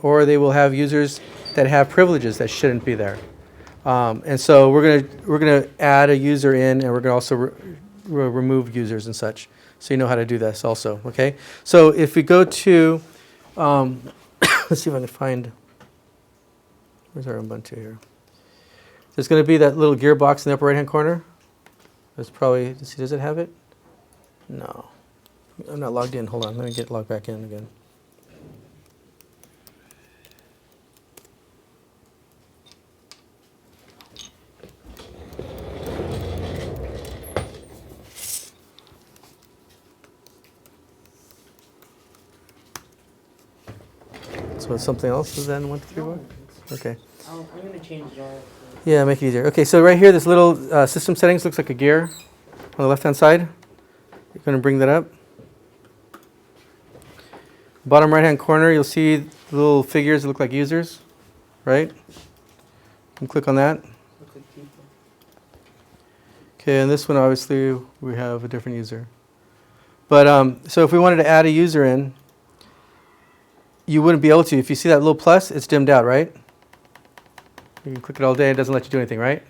or they will have users that have privileges that shouldn't be there. And so we're gonna add a user in, and we're gonna also remove users and such. So you know how to do this also, okay? So if we go to, let's see if I can find, where's our Ubuntu here? There's going to be that little gearbox in the upper right-hand corner. There's probably, let's see, does it have it? No. I'm not logged in. Hold on, let me get logged back in again. So it's something else than 1, 2, 3, 4? Okay. I'm going to change it all. Yeah, make it easier. Okay, so right here, this little system settings looks like a gear on the left-hand side. You're going to bring that up. Bottom right-hand corner, you'll see the little figures that look like users, right? You can click on that. Look like people. Okay, and this one, obviously, we have a different user. But so if we wanted to add a user in, you wouldn't be able to. If you see that little plus, it's dimmed out, right? You can click it all day, it doesn't let you do anything, right?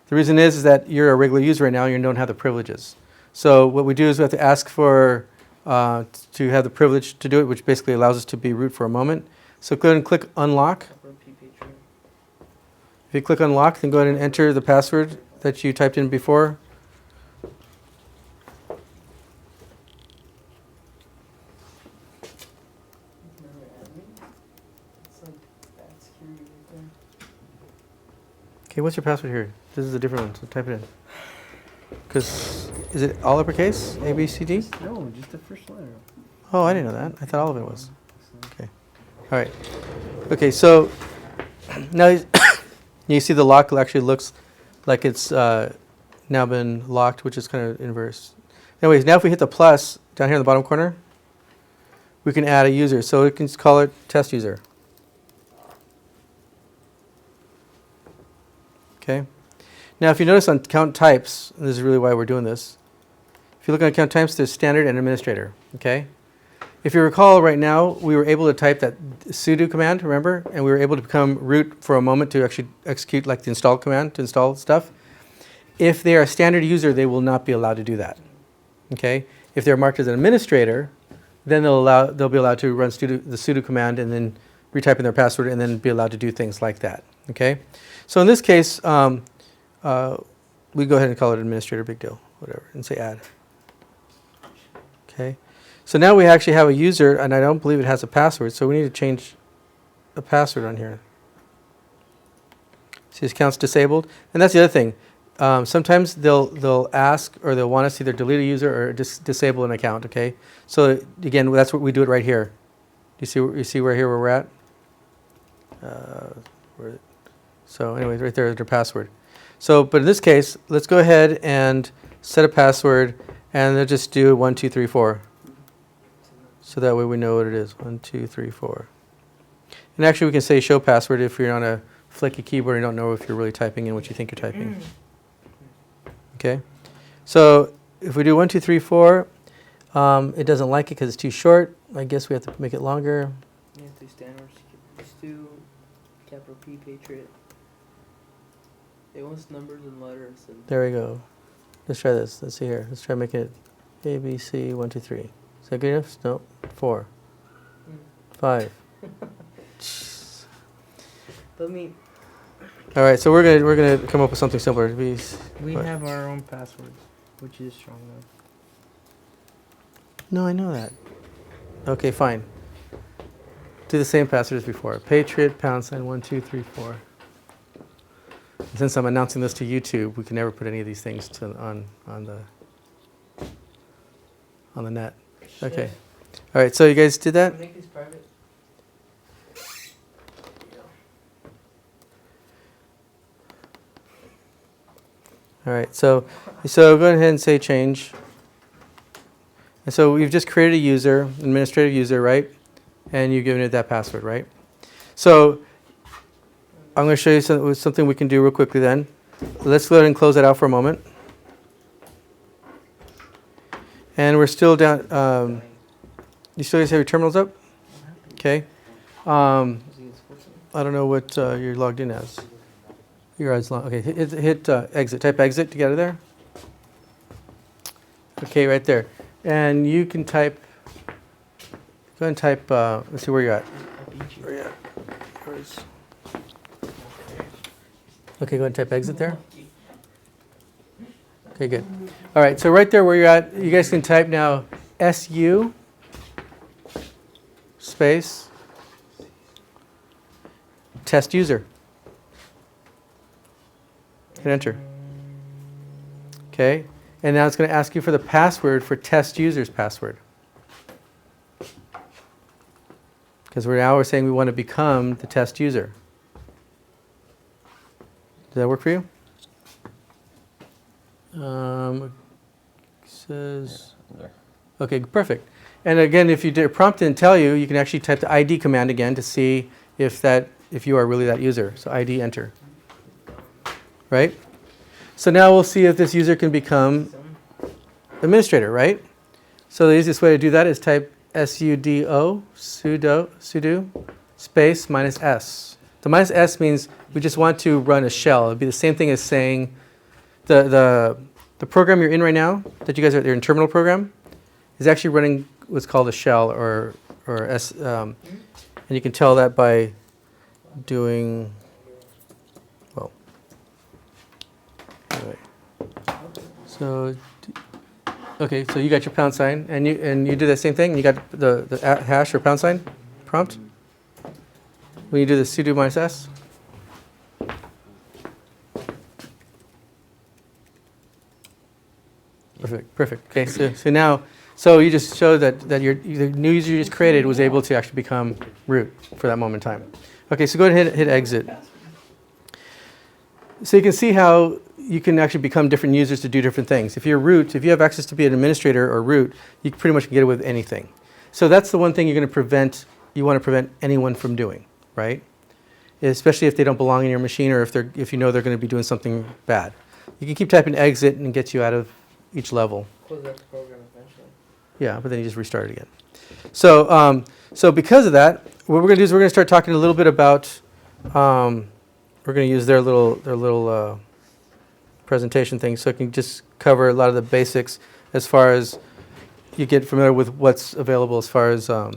The reason is that you're a regular user right now, and you don't have the privileges. So what we do is we have to ask for to have the privilege to do it, which basically allows us to be root for a moment. So go ahead and click unlock. If you click unlock, then go ahead and enter the password that you typed in before. Okay, what's your password here? This is a different one, so type it in. Because, is it all uppercase? A, B, C, D? No, just the first letter. Oh, I didn't know that. I thought all of it was. Okay. All right. Okay, so now you see the lock actually looks like it's now been locked, which is kind of inverse. Anyways, now if we hit the plus down here in the bottom corner, we can add a user. So we can call it test user. Okay. Now, if you notice on count types, and this is really why we're doing this, if you look on count types, there's standard and administrator. Okay. If you recall right now, we were able to type that sudo command, remember? And we were able to become root for a moment to actually execute like the install command to install stuff. If they are a standard user, they will not be allowed to do that. Okay. If they're marked as an administrator, then they'll be allowed to run the sudo command and then retype in their password and then be allowed to do things like that. Okay. So in this case, we go ahead and call it administrator, big deal, whatever, and say add. Okay. So now we actually have a user, and I don't believe it has a password, so we need to change a password on here. See, this account's disabled, and that's the other thing. Sometimes they'll ask or they'll want us to either delete a user or disable an account. Okay. So again, that's what we do it right here. You see where we're at. So anyways, right there is their password. So, but in this case, let's go ahead and set a password, and they'll just do 1, 2, 3, 4. So that way we know what it is. 1, 2, 3, 4. And actually, we can say show password if you're on a flaky keyboard and don't know if you're really typing in what you think you're typing. Okay. So if we do 1, 2, 3, 4, it doesn't like it because it's too short. I guess we have to make it longer. You have to standard. Just do capital P Patriot. It wants numbers and letters. And There we go. Let's try this. Let's see here. Let's try making it A, B, C, 1, 2, 3. Is that good enough? No. 4. 5. Let me. All right. So we're gonna come up with something simpler. We What? have our own passwords, which is strong enough. No, I know that. Okay, fine. Do the same password as before. Patriot # 1, 2, 3, 4. And since I'm announcing this to YouTube, we can never put any of these things on the net. Okay. All right. So you guys did that? Make these private. All right. So go ahead and say change. And so we've just created a user, administrative user, right? And you've given it that password, right? So I'm going to show you something we can do real quickly then. Let's go ahead and close that out for a moment. And we're still down. You still guys have your terminals up? Okay. I don't know what you're logged in as. Your eyes long. Okay. Hit exit. Type exit to get out of there. Okay, right there. And you can type. Go ahead and type. Let's see where you're at. Where are you at? Where's? Okay, go ahead and type exit there. Okay, good. All right, so right there where you're at, you guys can type now SU space test user. Hit enter. Okay, and now it's going to ask you for the password for test user's password. Because we're saying we want to become the test user. Does that work for you? It says, okay, perfect. And again, if you did prompt didn't tell you, you can actually type the ID command again to see if you are really that user. So ID enter. Right? So now we'll see if this user can become administrator, right? So the easiest way to do that is type sudo space -s. The -s means we just want to run a shell. It'd be the same thing as saying the program you're in right now, that you guys are in terminal program, is actually running what's called a shell or and you can tell that by doing, well, anyway. So okay, so you got your # and you do the same thing. You got the hash or # prompt. When you do the sudo -s. Perfect. Okay, so now, you just showed that the new user you just created was able to actually become root for that moment in time. Okay, so go ahead and hit exit. So you can see how you can actually become different users to do different things. If you're root, if you have access to be an administrator or root, you pretty much can get away with anything. So that's the one thing you want to prevent anyone from doing, right? Especially if they don't belong in your machine or if you know they're going to be doing something bad. You can keep typing exit and get you out of each level. Close out the program eventually. Yeah, but then you just restart it again. So because of that, what we're going to do is we're going to start talking a little bit about. We're going to use their little presentation thing, so it can just cover a lot of the basics as far as you get familiar with what's available as far as what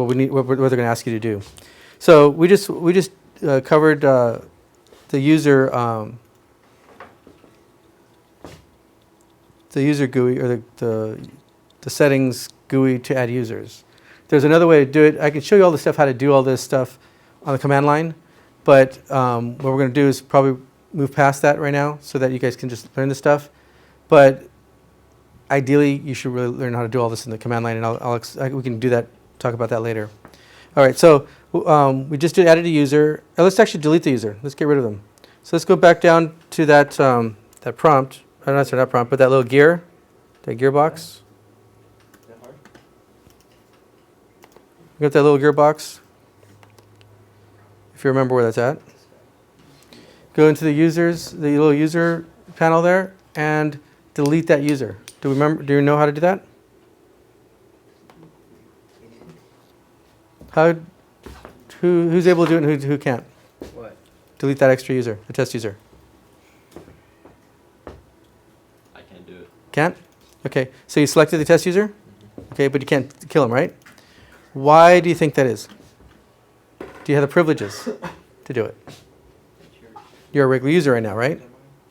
we need, what they're going to ask you to do. So we just covered the user the user GUI or the settings GUI to add users. There's another way to do it. I can show you all the stuff, how to do all this stuff on the command line, but what we're going to do is probably move past that right now so that you guys can just learn this stuff. But ideally, you should really learn how to do all this in the command line, and we can do that, talk about that later. All right, so we just added a user. Let's actually delete the user. Let's get rid of them. So let's go back down to that that prompt. Not prompt, but that little gear, that gearbox. Is that hard? You got that little gearbox? If you remember where that's at. Go into the users, the little user panel there, and delete that user. Do you know how to do that? Who's able to do it and who can't? What? Delete that extra user, the test user. I can't do it. Can't? Okay, so you selected the test user? Okay, but you can't kill him, right? Why do you think that is? Do you have the privileges to do it? You're a regular user right now, right?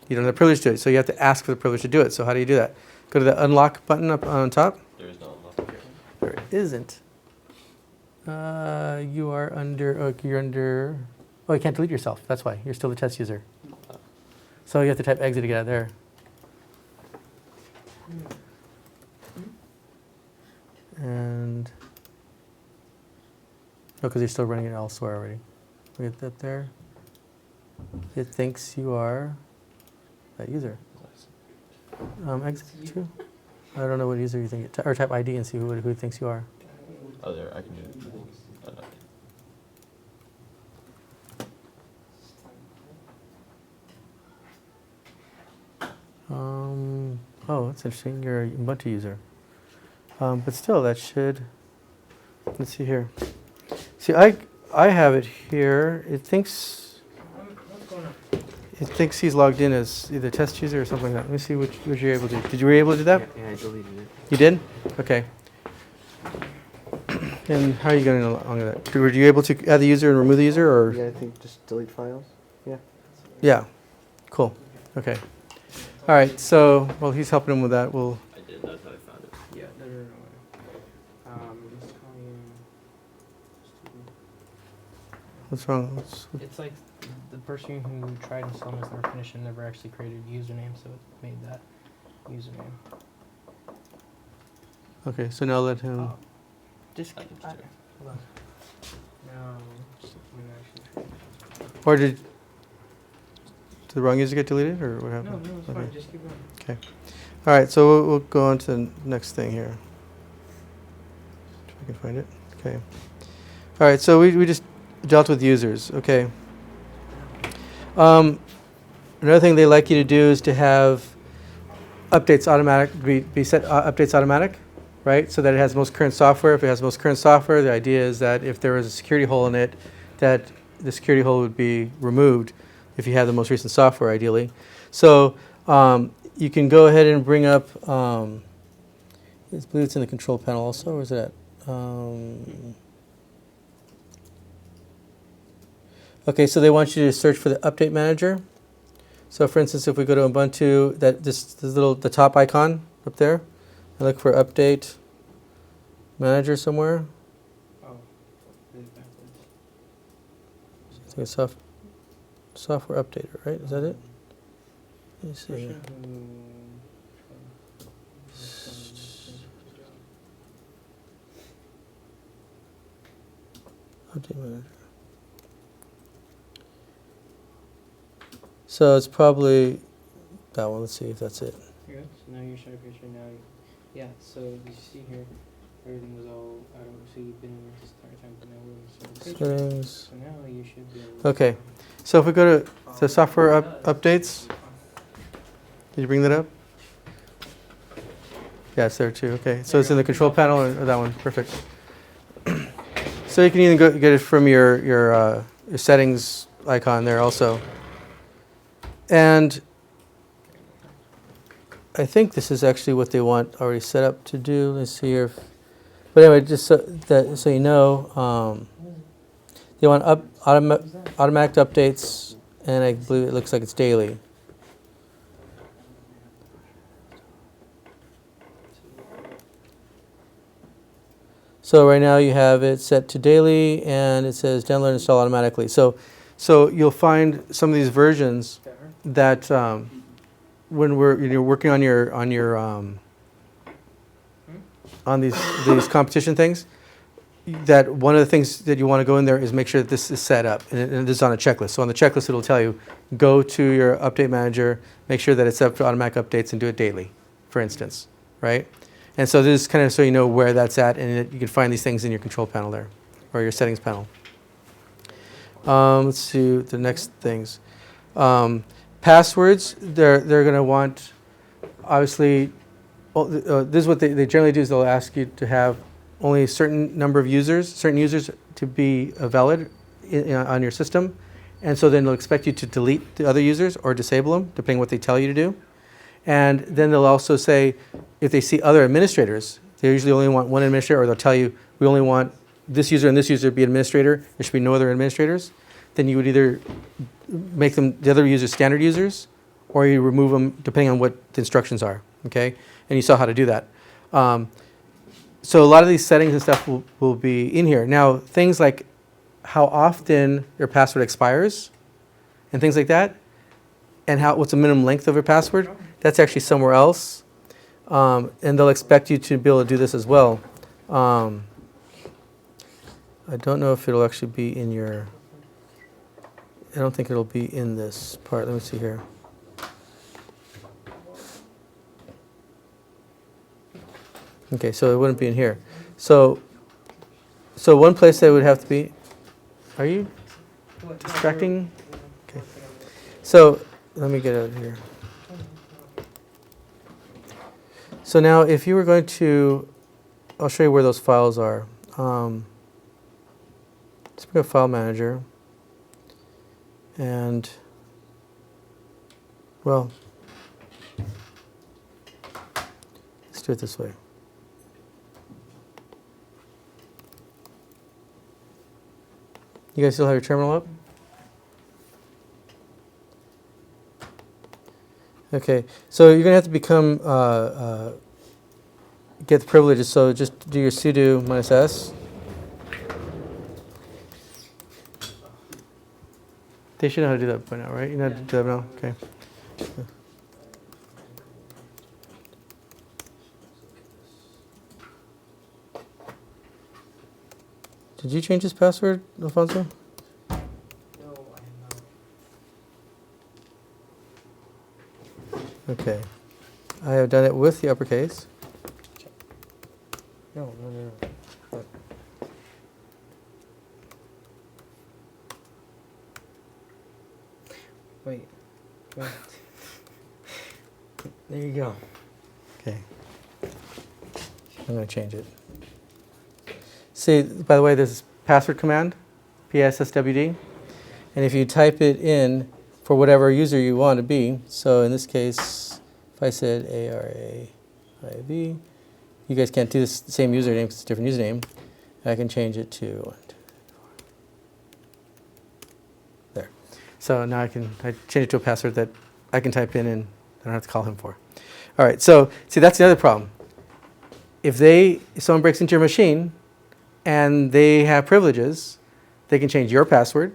You don't have the privilege to do it, so you have to ask for the privilege to do it. So how do you do that? Go to the unlock button up on top. There is no unlock here. There isn't. You are under, oh, you can't delete yourself. That's why. You're still the test user. So you have to type exit to get out of there. And, oh, because you're still running it elsewhere already. We get that there. It thinks you are that user. Exit to? I don't know what user you think, or type ID and see who it thinks you are. Oh, there, I can do it. Oh, that's interesting. You're a Ubuntu user. But still, that should, let's see here. See, I have it here. It thinks he's logged in as either test user or something like that. Let me see which you're able to do. Did you were able to do that? Yeah, I deleted it. You did? Okay. And how are you going along with that? Were you able to add the user and remove the user, or? Yeah, I think just delete files. Yeah. Yeah. Cool. Okay. All right. So while he's helping him with that, we'll. I did, that's how I found it. Yeah, no. Just calling What's wrong? it's like the person who tried installing this never finished and never actually created a username, so it made that username. Okay. So now let him. Oh. Just I can just do it. hold on. No, I'm actually. Or did the wrong user get deleted, or what No, happened? no, it's Okay. fine. Just keep going. Okay. All right. So we'll go on to the next thing here. If I can find it. Okay. All right. So we just dealt with users. Okay. Another thing they like you to do is to have updates automatic, be set updates automatic, right? So that it has most current software. If it has most current software, the idea is that if there was a security hole in it, that the security hole would be removed if you have the most recent software, ideally. So you can go ahead and bring up, I believe it's in the control panel also, or is it at? Okay, so they want you to search for the update manager. So for instance, if we go to Ubuntu, the top icon up there, and look for update manager somewhere. Oh, did it backwards. I think it's software updater, right? Is that it? Let me see. here. Update manager. So it's probably that one. Let's see if that's it. Here you go. So now you're showing a picture. Now, yeah. So you see here, everything was all out of. So you've been in this entire time, but now we're in the picture. Settings. So now you should be able to. Okay. So if we go to the software updates, did you bring that up? Yeah, it's there too. Okay. So it's in the control panel, or that one. Perfect. So you can even get it from your settings icon there also. And I think this is actually what they want already set up to do. Let's see here. But anyway, just so you know, they want automatic updates, and I believe it looks like it's daily. So right now you have it set to daily, and it says download and install automatically. So you'll find some of these versions that when you're working on your on these competition things, that one of the things that you want to go in there is make sure that this is set up, and this is on a checklist. So on the checklist, it'll tell you, go to your update manager, make sure that it's set up to automatic updates, and do it daily, for instance, right? And so this is kind of so you know where that's at, and you can find these things in your control panel there, or your settings panel. Let's see the next things. Passwords, they're going to want, obviously, this is what they generally do is they'll ask you to have only a certain number of users, certain users to be valid on your system. And so then they'll expect you to delete the other users or disable them, depending on what they tell you to do. And then they'll also say, if they see other administrators, they usually only want one administrator, or they'll tell you, we only want this user and this user to be administrator, there should be no other administrators. Then you would either make them, the other users, standard users, or you remove them depending on what the instructions are, okay? And you saw how to do that. So a lot of these settings and stuff will be in here. Now, things like how often your password expires and things like that, and what's the minimum length of your password, that's actually somewhere else. And they'll expect you to be able to do this as well. I don't know if it'll actually be in your, I don't think it'll be in this part. Let me see here. Okay, so it wouldn't be in here. So one place that would have to be, are you distracting? Okay. So let me get out of here. So now if you were going to, I'll show you where those files are. Let's bring up File Manager. And, well, let's do it this way. You guys still have your terminal up? Okay, so you're going to have to become, get the privileges, so just do your sudo -s. They should know how to do that by now, right? You know how to do that now? Okay. Did you change his password, Alfonso? No, I am not. Okay. I have done it with the uppercase. No. But wait. There you go. Okay. I'm going to change it. See, by the way, there's password command, PSSWD. And if you type it in for whatever user you want to be, so in this case, if I said ARAIV, you guys can't do this same username because it's a different username. I can change it to 1, 2, 3, 4. There. So now I change it to a password that I can type in and I don't have to call him for. All right, so see, that's the other problem. If someone breaks into your machine and they have privileges, they can change your password,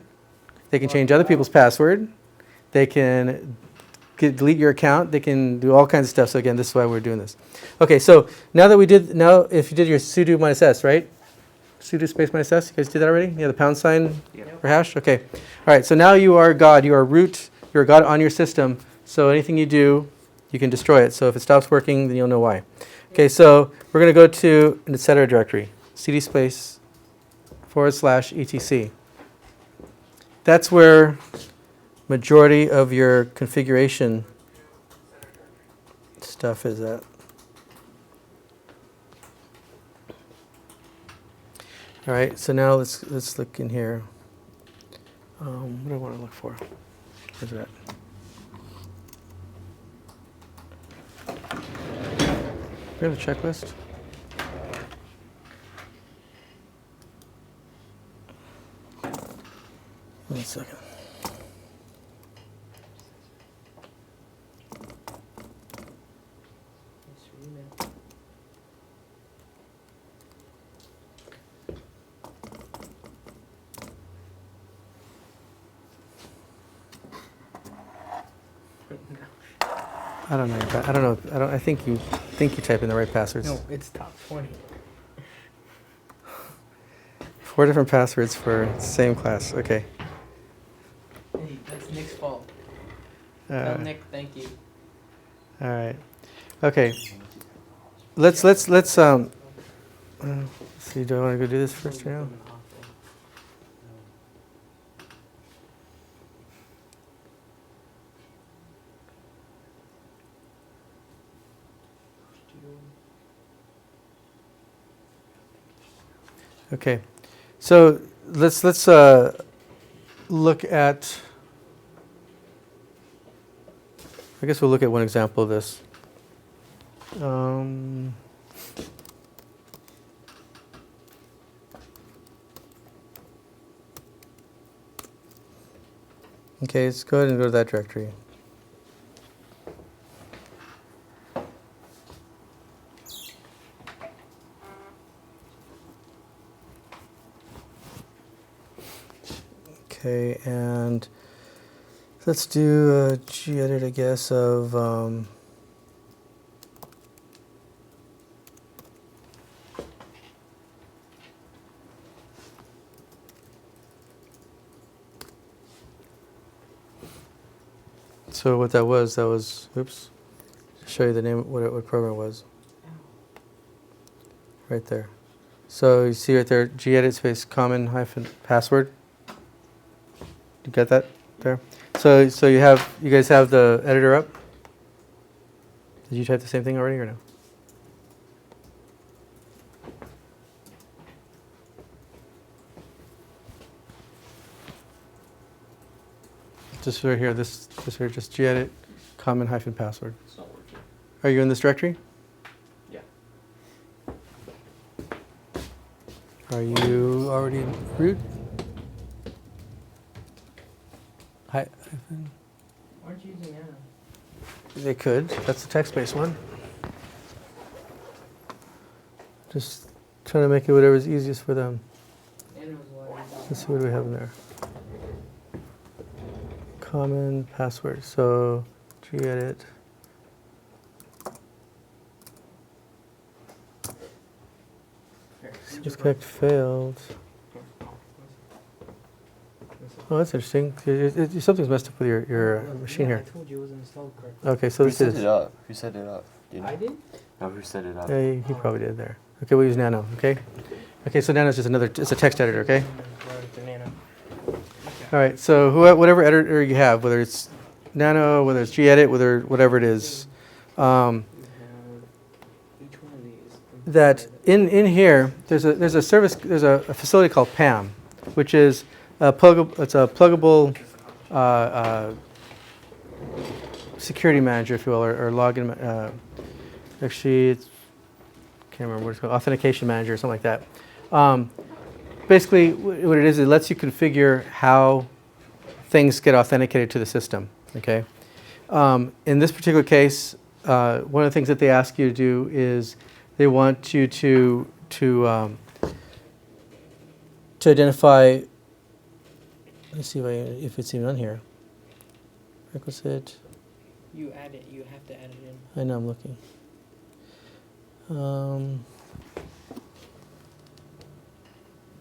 they can change other people's password, they can delete your account, they can do all kinds of stuff. So again, this is why we're doing this. Okay, so now if you did your sudo -s, right? Sudo space -s, you guys did that already? Yeah, the pound sign for hash? Okay. All right, so now you are God, you are root, you're God on your system. So anything you do, you can destroy it. So if it stops working, then you'll know why. Okay, so we're going to go to an etc. directory, cd space /etc. That's where majority of your configuration stuff is at. All right, so now let's look in here. What do I want to look for? Where's it at? We have a checklist. One second. I don't know. I don't know. I think you type in the right passwords. No, it's top 20. 4 different passwords for same class. Okay. Hey, that's Nick's fault. Uh, Tell Nick thank you. all right. Okay. Let's see. Do I want to go do this first now? Okay. So let's look at. I guess we'll look at one example of this. Okay, let's go ahead and go to that directory. Okay, and let's do a gedit, I guess, of so what that was, oops, to show you the name, what program it was. Right there. So you see right there, gedit space common hyphen password. You got that there? So you guys have the editor up? Did you type the same thing already or no? Just right here, this here, just gedit common hyphen password. It's not working. Are you in this directory? Yeah. Are you already in root? Hyphen. Aren't you using Nano? They could. That's the text-based one. Just trying to make it whatever's easiest for them. Nano's a lot easier. Let's see what do we have in there. Common password. So gedit. Disconnect failed. Oh, that's interesting. Something's messed up with your machine Yeah, here. I told you it was installed correctly. Okay, so Who this set is. it up? Who set it up? Do you know? I did? No, who set it up? Yeah, he probably did there. Okay, we'll use Nano. Okay. Okay, so Nano is just another. It's a text editor. Okay. The Nano. All right. So whatever editor you have, whether it's Nano, whether it's gedit, whatever it is, We have each one of these. that in here there's a service, there's a facility called PAM, which is a pluggable security manager, if you will, or login. Actually, it's can't remember what it's called, authentication manager or something like that. Basically, what it is, it lets you configure how things get authenticated to the system. Okay. In this particular case, one of the things that they ask you to do is they want you to identify. Let's see if it's even on here. Requisite. You add it. You have to add it in. I know, I'm looking.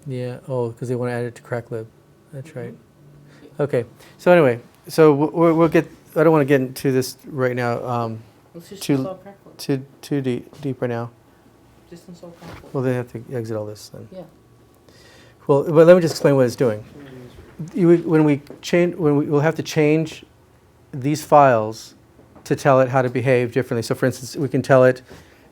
Yeah, oh, because they want to add it to cracklib. That's right. Okay, so anyway, so we'll get, I don't want to get into this right now, Let's just Too- install Crackle. too deep right now. Just install Crackle. Well, they have to exit all this then. Yeah. Well, but let me just explain what it's doing. We'll have to change these files to tell it how to behave differently. So for instance, we can tell it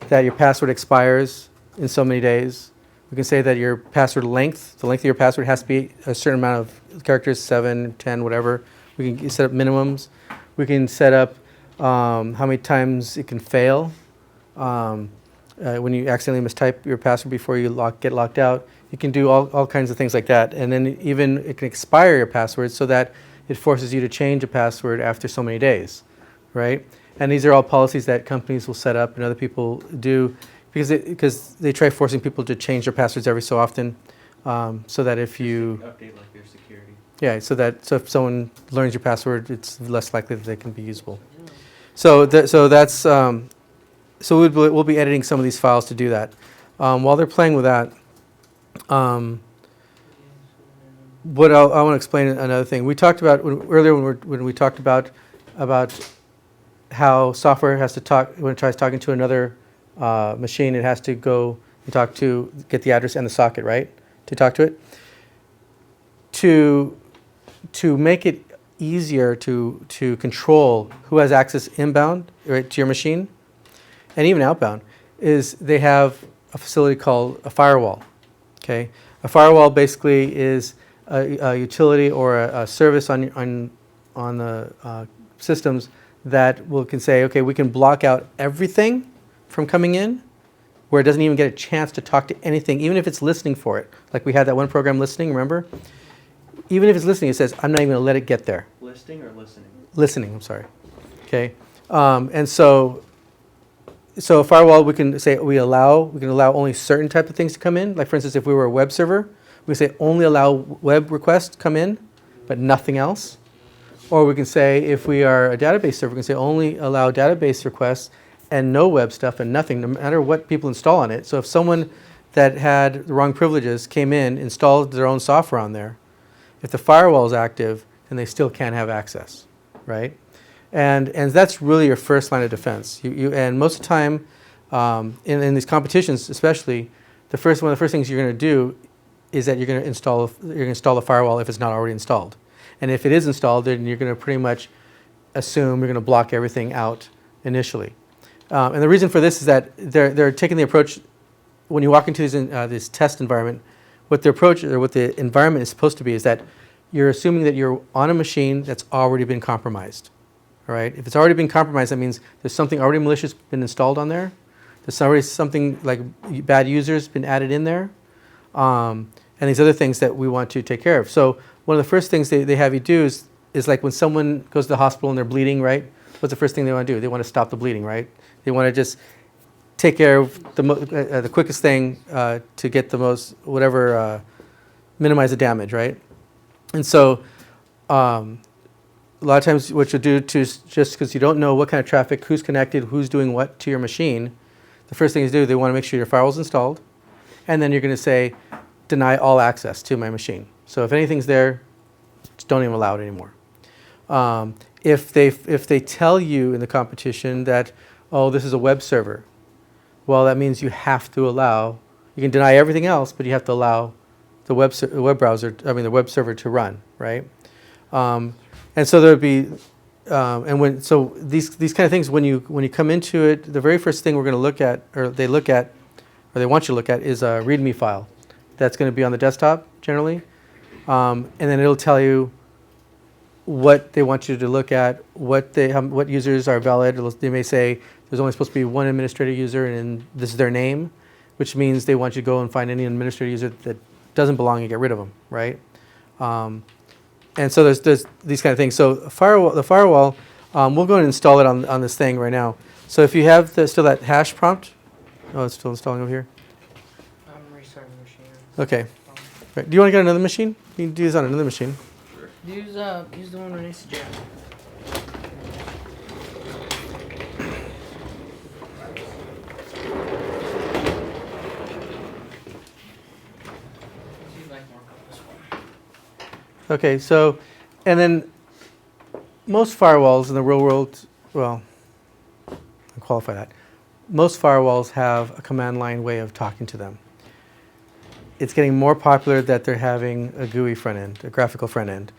that your password expires in so many days. We can say that your password length, the length of your password has to be a certain amount of characters, 7, 10, whatever. We can set up minimums. We can set up how many times it can fail. When you accidentally mistype your password before you get locked out, you can do all kinds of things like that. And then even it can expire your password so that it forces you to change a password after so many days, right? And these are all policies that companies will set up and other people do because they try forcing people to change their passwords every so often, so that if you Update like your security. yeah, so if someone learns your password, it's less likely that they can be usable. So that's so we'll be editing some of these files to do that. While they're playing with that, what I want to explain another thing. We talked about earlier when we talked about how software has to talk when it tries talking to another machine. It has to go and get the address and the socket, right, to talk to it. To make it easier to control who has access inbound, right, to your machine, and even outbound, is they have a facility called a firewall. Okay, a firewall basically is a utility or a service on the systems that can say, okay, we can block out everything from coming in, where it doesn't even get a chance to talk to anything, even if it's listening for it. Like we had that one program listening, remember? Even if it's listening, it says, I'm not even going to let it get there. Listing or listening? Listening, I'm sorry. Okay, and so a firewall, we can say we can allow only certain type of things to come in. Like for instance, if we were a web server, we can say only allow web requests come in, but nothing else. Or we can say if we are a database server, we can say only allow database requests and no web stuff and nothing, no matter what people install on it. So if someone that had the wrong privileges came in, installed their own software on there, if the firewall is active, then they still can't have access, right? And that's really your first line of defense. And most of the time, in these competitions especially, one of the first things you're going to do is that you're going to install the firewall if it's not already installed. And if it is installed, then you're going to pretty much assume you're going to block everything out initially. And the reason for this is that they're taking the approach, when you walk into this test environment, what the approach or what the environment is supposed to be is that you're assuming that you're on a machine that's already been compromised. All right? If it's already been compromised, that means there's something already malicious been installed on there. There's already something like bad users been added in there. And these other things that we want to take care of. So one of the first things they have you do is like when someone goes to the hospital and they're bleeding, right? What's the first thing they want to do? They want to stop the bleeding, right? They want to just take care of the quickest thing to get the most, minimize the damage, right? And so a lot of times what you'll do just because you don't know what kind of traffic, who's connected, who's doing what to your machine, the first thing is they want to make sure your firewall's installed. And then you're going to say, deny all access to my machine. So if anything's there, just don't even allow it anymore. If they tell you in the competition that, oh, this is a web server, well, that means you have to allow, you can deny everything else, but you have to allow the web server to run, right? And so there'd be, these kind of things, when you come into it, the very first thing we're going to look at, or they want you to look at, is a README file that's going to be on the desktop generally, and then it'll tell you what they want you to look at, what users are valid. They may say there's only supposed to be one administrator user, and this is their name, which means they want you to go and find any administrator user that doesn't belong and get rid of them, right? And so there's these kind of things. So the firewall, we'll go and install it on this thing right now. So if you have still that hash prompt, oh, it's still installing over here. I'm restarting the machine. Okay. Right. Do you want to get another machine? You can do this on another machine. Use the one right next to Jack. Okay, so, and then most firewalls in the real world, well, I'll qualify that. Most firewalls have a command line way of talking to them. It's getting more popular that they're having a GUI front end, a graphical front end,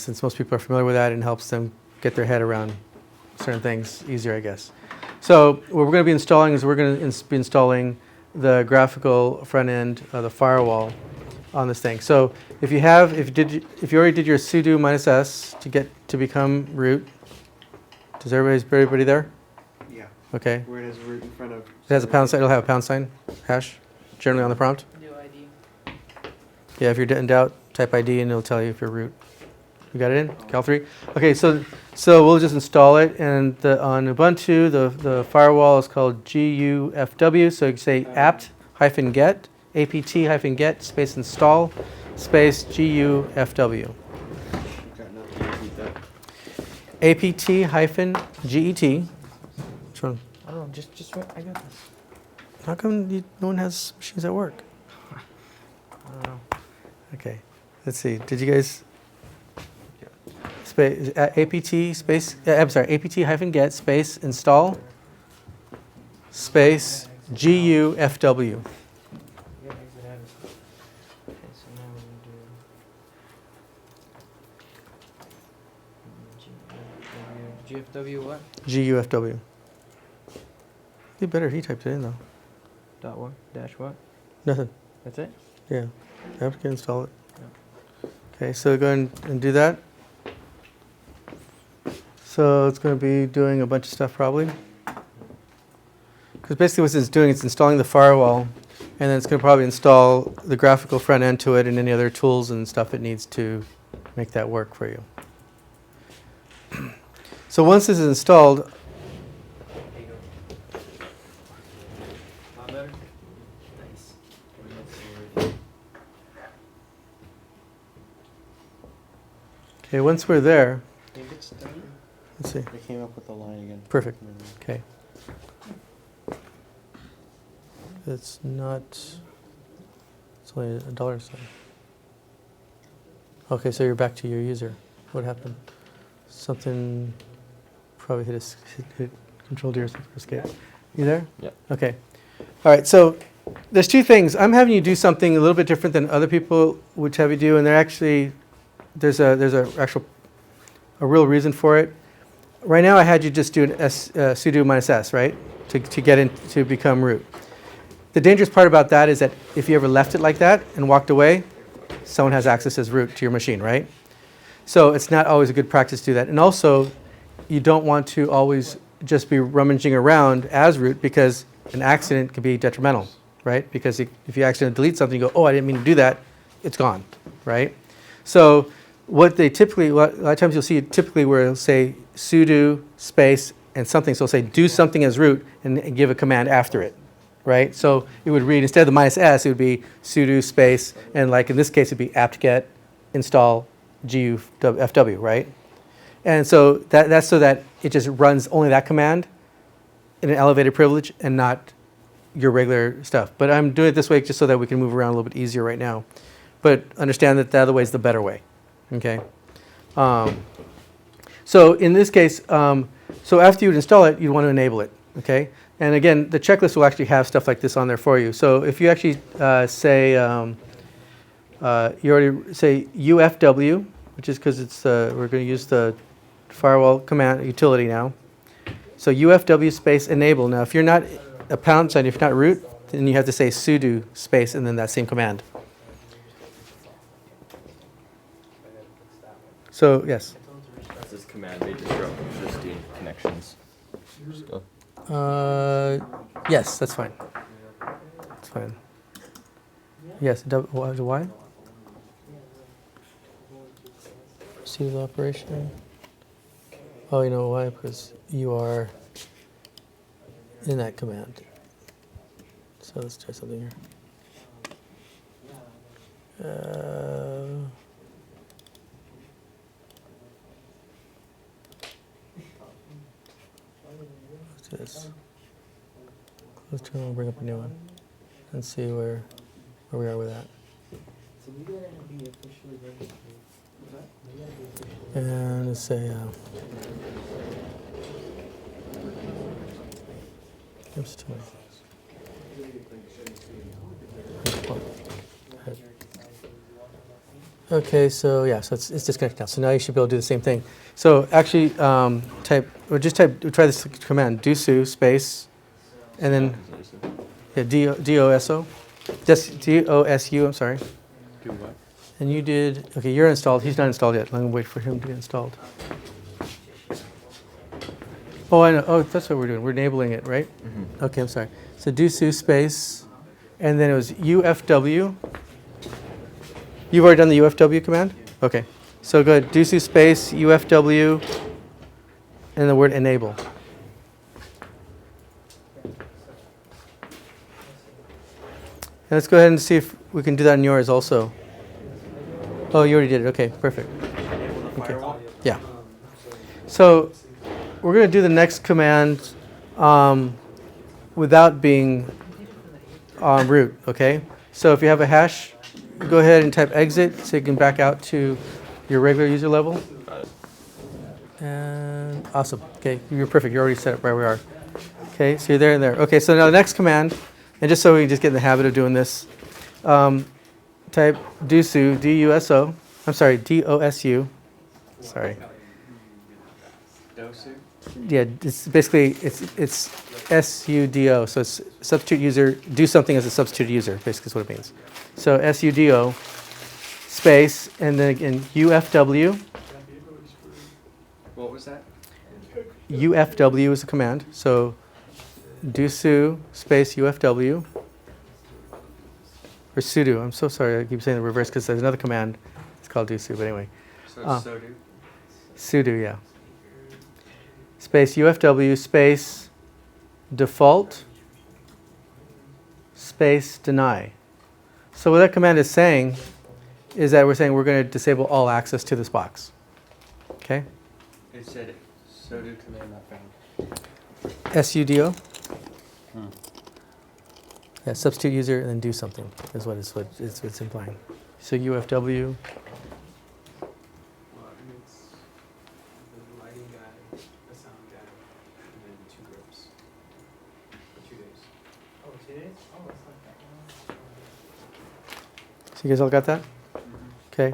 since most people are familiar with that and helps them get their head around certain things easier, I guess. So what we're going to be installing is we're going to be installing the graphical front end of the firewall on this thing. So if you already did your sudo -s to become root, is everybody there? Yeah. Okay. Where it has root in front of. It has a pound sign. It'll have a pound sign hash generally on the prompt. Do ID. Yeah, if you're in doubt, type ID and it'll tell you if you're root. You got it in? Cal3? Okay, so we'll just install it, and on Ubuntu, the firewall is called GUFW, so you can say apt-get, apt-get, space install, space GUFW. Got nothing to repeat that. apt-get. Which one? I don't know, just wait, I got this. How come no one has machines at work? I don't know. Okay, let's see. Did you guys space apt space? I'm sorry, apt-get space install space gufw. Yeah, exit out of it. Okay, so now we're gonna do GFW what? gufw. Be better if he typed it in though. Dot what? Dash what? Nothing. That's it? Yeah, apt-get install it. Okay, so go ahead and do that. So it's going to be doing a bunch of stuff probably. Because basically what it's doing, it's installing the firewall, and then it's going to probably install the graphical front end to it and any other tools and stuff it needs to make that work for you. So once this is installed, Lot better? Nice. okay, once we're there, Think it's done? let's see, They came up with the line again. perfect, okay. It's not, it's only a dollar sign. Okay, so you're back to your user. What happened? Something probably hit Control D or something, or escape. You there? Yep. Okay. All right, so there's two things. I'm having you do something a little bit different than other people would have you do, and there's a real reason for it. Right now I had you just do an sudo -s, right? To get in, to become root. The dangerous part about that is that if you ever left it like that and walked away, someone has access as root to your machine, right? So it's not always a good practice to do that. And also, you don't want to always just be rummaging around as root, because an accident can be detrimental, right? Because if you accidentally delete something, you go, oh, I didn't mean to do that, it's gone, right? So what they typically, a lot of times you'll see it typically where it'll say sudo space and something. So it'll say do something as root and give a command after it, right? So it would read, instead of the -s, it would be sudo space, and like in this case, it'd be apt-get install gufw, right? And so that's so that it just runs only that command in an elevated privilege and not your regular stuff. But I'm doing it this way just so that we can move around a little bit easier right now. But understand that the other way is the better way, okay? So in this case, so after you would install it, you'd want to enable it, okay? And again, the checklist will actually have stuff like this on there for you. So if you actually say, you already say UFW, which is because it's we're going to use the firewall command utility now. So UFW space enable. Now, if you're not a pound sign, if you're not root, then you have to say sudo space and then that same command. So yes. This is command may disrupt existing connections. Stuff. Yes, that's fine. That's fine. Yes, why? Proceed with operation. Oh, you know why? Because you are in that command. So let's try something here. Let's do this. Let's try and bring up a new one and see where we are with that. So we gotta be officially registered. And let's say, oops, too many things. Okay, so yeah, so it's disconnected now. So now you should be able to do the same thing. So actually, try this command, dosu space, and then doso, just dosu. I'm sorry. Do what? And you did, okay, you're installed. He's not installed yet. I'm going to wait for him to get installed. Oh, I know. Oh, that's what we're doing. We're enabling it, right? Mm-hmm. Okay, I'm sorry. So dosu space, and then it was UFW. You've already done the UFW command? Okay. So go ahead, dosu space, UFW, and the word enable. And let's go ahead and see if we can do that in yours also. Oh, you already did it. Okay, perfect. Okay. Yeah. So we're going to do the next command without being on root, okay? So if you have a hash, go ahead and type exit so you can back out to your regular user level. Got it. And awesome. Okay, you're perfect. You're already set up where we are. Okay, so you're there and there. Okay, so now the next command, and just so we can just get in the habit of doing this, type dosu, D-U-S-O, I'm sorry, D-O-S-U, sorry. Dosu? Yeah, it's basically, it's S-U-D-O, so it's substitute user, do something as a substitute user, basically is what it means. So S-U-D-O, space, and then again, U-F-W. What was that? UFW is a command, so dosu space UFW, or sudo. I'm so sorry, I keep saying the reverse because there's another command. It's called dosu, but anyway. So Sodu? Sudo, yeah. Space UFW space default space deny. So what that command is saying is that we're saying we're going to disable all access to this box. Okay? It said Sodu command not found. SUDO. Yeah, substitute user and then do something is what it's implying. So UFW. Well, and it's the lighting guy, the sound guy, and then 2 groups for 2 days. Oh, 2 days? Oh, it's like that. So you guys all got that? Okay.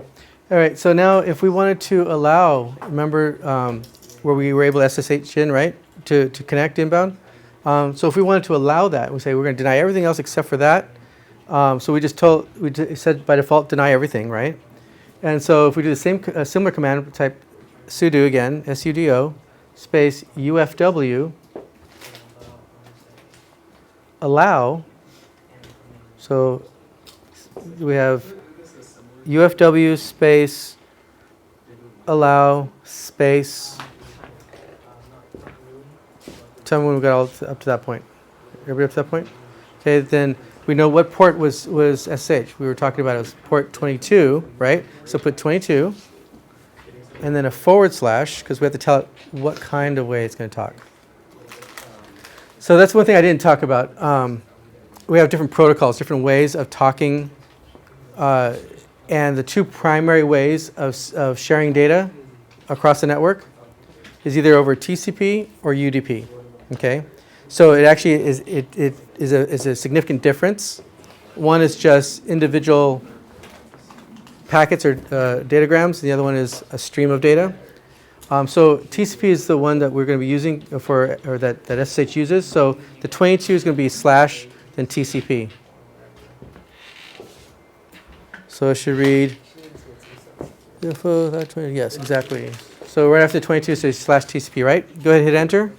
All right. So now if we wanted to allow, remember where we were able to SSH in, right, to connect inbound? So if we wanted to allow that, we say we're going to deny everything else except for that. So we said by default deny everything, right? And so if we do the same similar command, type sudo again, sudo space UFW allow. So we have UFW space allow space. Tell me when we got all up to that point. Everybody up to that point? Okay, then we know what port was SSH. We were talking about it was port 22, right? So put 22, and then a / because we have to tell it what kind of way it's going to talk. So that's one thing I didn't talk about. We have different protocols, different ways of talking, and the 2 primary ways of sharing data across the network is either over TCP or UDP. Okay, so it actually is a significant difference. One is just individual packets or datagrams, and the other one is a stream of data. So TCP is the one that we're going to be using that SSH uses. So the 22 is going to be / then TCP. So it should read. Yes, exactly. So right after 22 says / TCP, right? Go ahead and hit enter.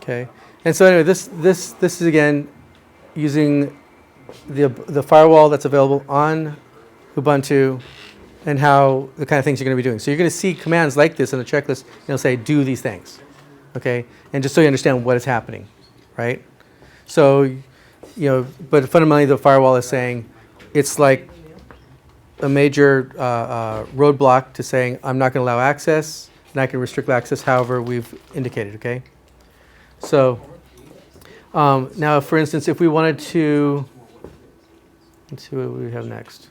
Okay. And so anyway, this is again using the firewall that's available on Ubuntu and how the kind of things you're going to be doing. So you're going to see commands like this in the checklist, and it'll say do these things. Okay? And just so you understand what is happening, right? So, but fundamentally the firewall is saying it's like a major roadblock to saying I'm not going to allow access, and I can restrict access however we've indicated, okay? So now, for instance, if we wanted to, let's see what we have next.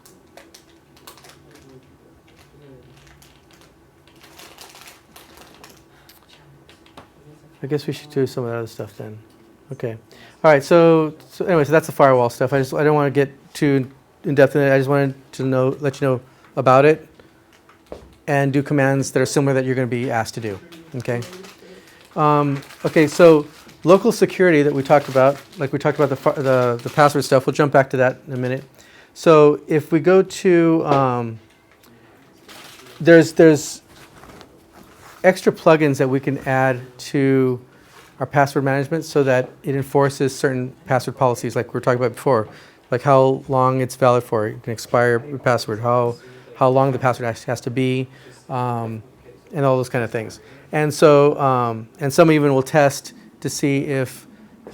I guess we should do some of that other stuff then. Okay. All right. So anyway, so that's the firewall stuff. I don't want to get too in depth in it. I just wanted to let you know about it, and do commands that are similar that you're going to be asked to do. Okay. Okay. So local security that we talked about, like we talked about the password stuff. We'll jump back to that in a minute. So if we go to there's extra plugins that we can add to our password management so that it enforces certain password policies like we were talking about before, like how long it's valid for. You can expire your password, how long the password actually has to be, and all those kind of things. And so, and some even will test to see if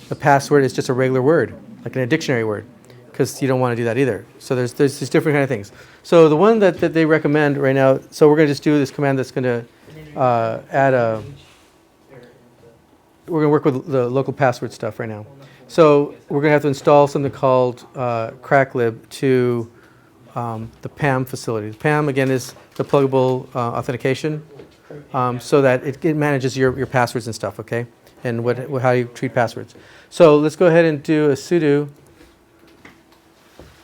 the password is just a regular word, like in a dictionary word. because you don't want to do that either. So there's these different kind of things. So the one that they recommend right now, so we're going to just do this command that's going to add a, we're going to work with the local password stuff right now. So we're going to have to install something called cracklib to the PAM facility. PAM, again, is the pluggable authentication, so that it manages your passwords and stuff, okay? And how you treat passwords. So let's go ahead and do a sudo,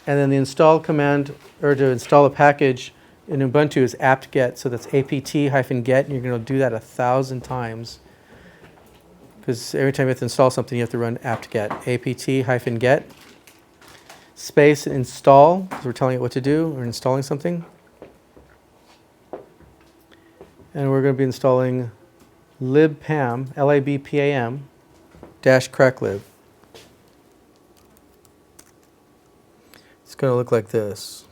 and then the install command, or to install a package in Ubuntu is apt-get, so that's apt-get, and you're going to do that 1,000 times. Because every time you have to install something, you have to run apt-get, apt-get, space install, because we're telling it what to do, we're installing something. And we're going to be installing libpam, libpam, -cracklib. It's going to look like this.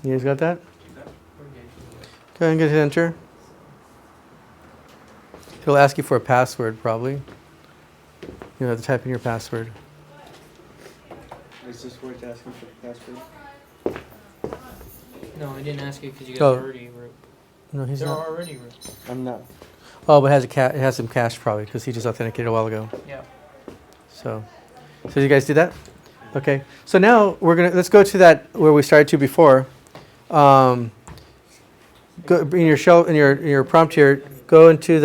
You guys got that? Go ahead and hit enter. It'll ask you for a password, probably. You have to type in your password. Is this where it's asking for the password? No, I didn't ask you because you guys Oh. are already root. No, he's They're not. already root. I'm not. Oh, but it has some cache probably because he just authenticated a while ago. Yeah. So you guys do that? Okay. So now let's go to that where we started to before. Go in your shell in your prompt here. Go into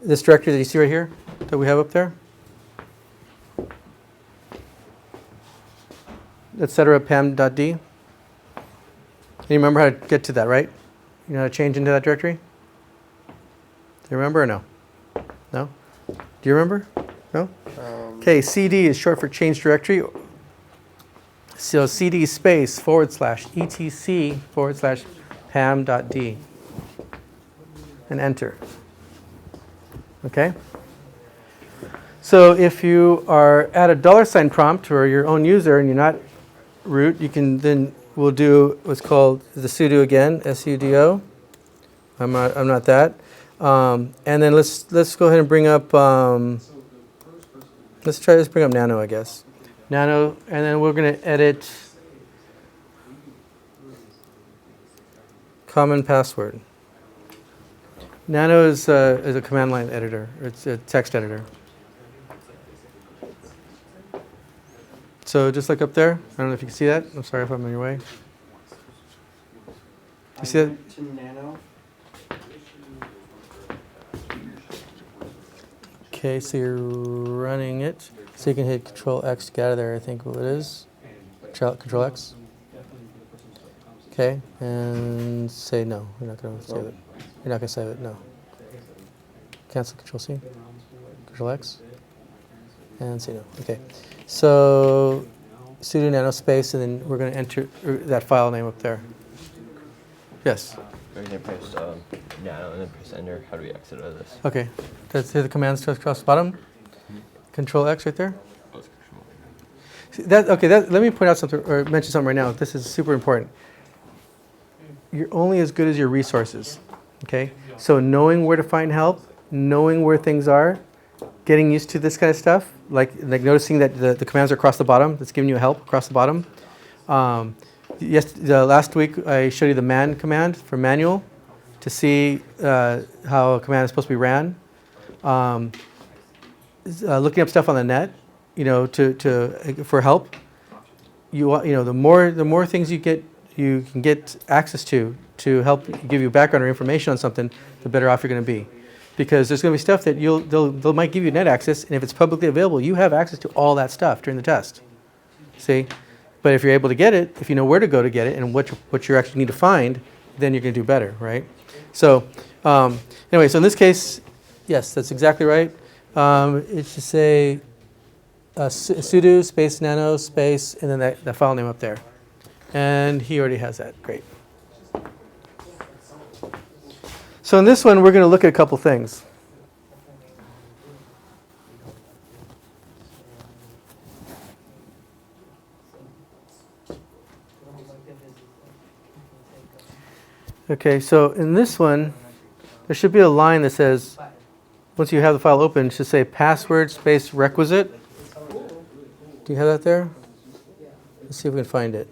this directory that you see right here that we have up there. Etc. pam.d. You remember how to get to that, right? You know how to change into that directory? Do you remember or no? No? Do you remember? No? Okay, CD is short for change directory. So CD space /etc/pam.d. And enter. Okay? So if you are at a $ prompt or your own user and you're not root, you can then we'll do what's called the sudo again, sudo. I'm not that. And then let's go ahead and bring up let's bring up nano, I guess. Nano, and then we're going to edit common password. Nano is a command line editor. It's a text editor. So just look up there. I don't know if you can see that. I'm sorry if I'm in your way. You see that? To nano. Okay, so you're running it. So you can hit Control X to get out of there, I think what it is. Control X. Okay, and say no. You're not going to save it. You're not going to save it, no. Cancel Control C. Control X. And say no. Okay. So sudo nano space, and then we're going to enter that file name up there. Yes. We're going to press nano and then press enter. How do we exit out of this? Okay. That's the commands across the bottom. Control X right there. Oh, it's control. Let me point out something or mention something right now. This is super important. You're only as good as your resources. Okay? So knowing where to find help, knowing where things are, getting used to this kind of stuff, like noticing that the commands are across the bottom, that's giving you help across the bottom. Last week I showed you the man command for manual to see how a command is supposed to be ran. Looking up stuff on the net, for help. The more things you can get access to help give you background or information on something, the better off you're going to be. Because there's going to be stuff that they might give you net access, and if it's publicly available, you have access to all that stuff during the test. See? But if you're able to get it, if you know where to go to get it and what you actually need to find, then you're going to do better, right? So anyway, so in this case, yes, that's exactly right. It should say sudo space nano space and then that file name up there. And he already has that. Great. So in this one, we're going to look at a couple things. Okay, so in this one, there should be a line that says, once you have the file open, it should say password space requisite. Do you have that there? Let's see if we can find it.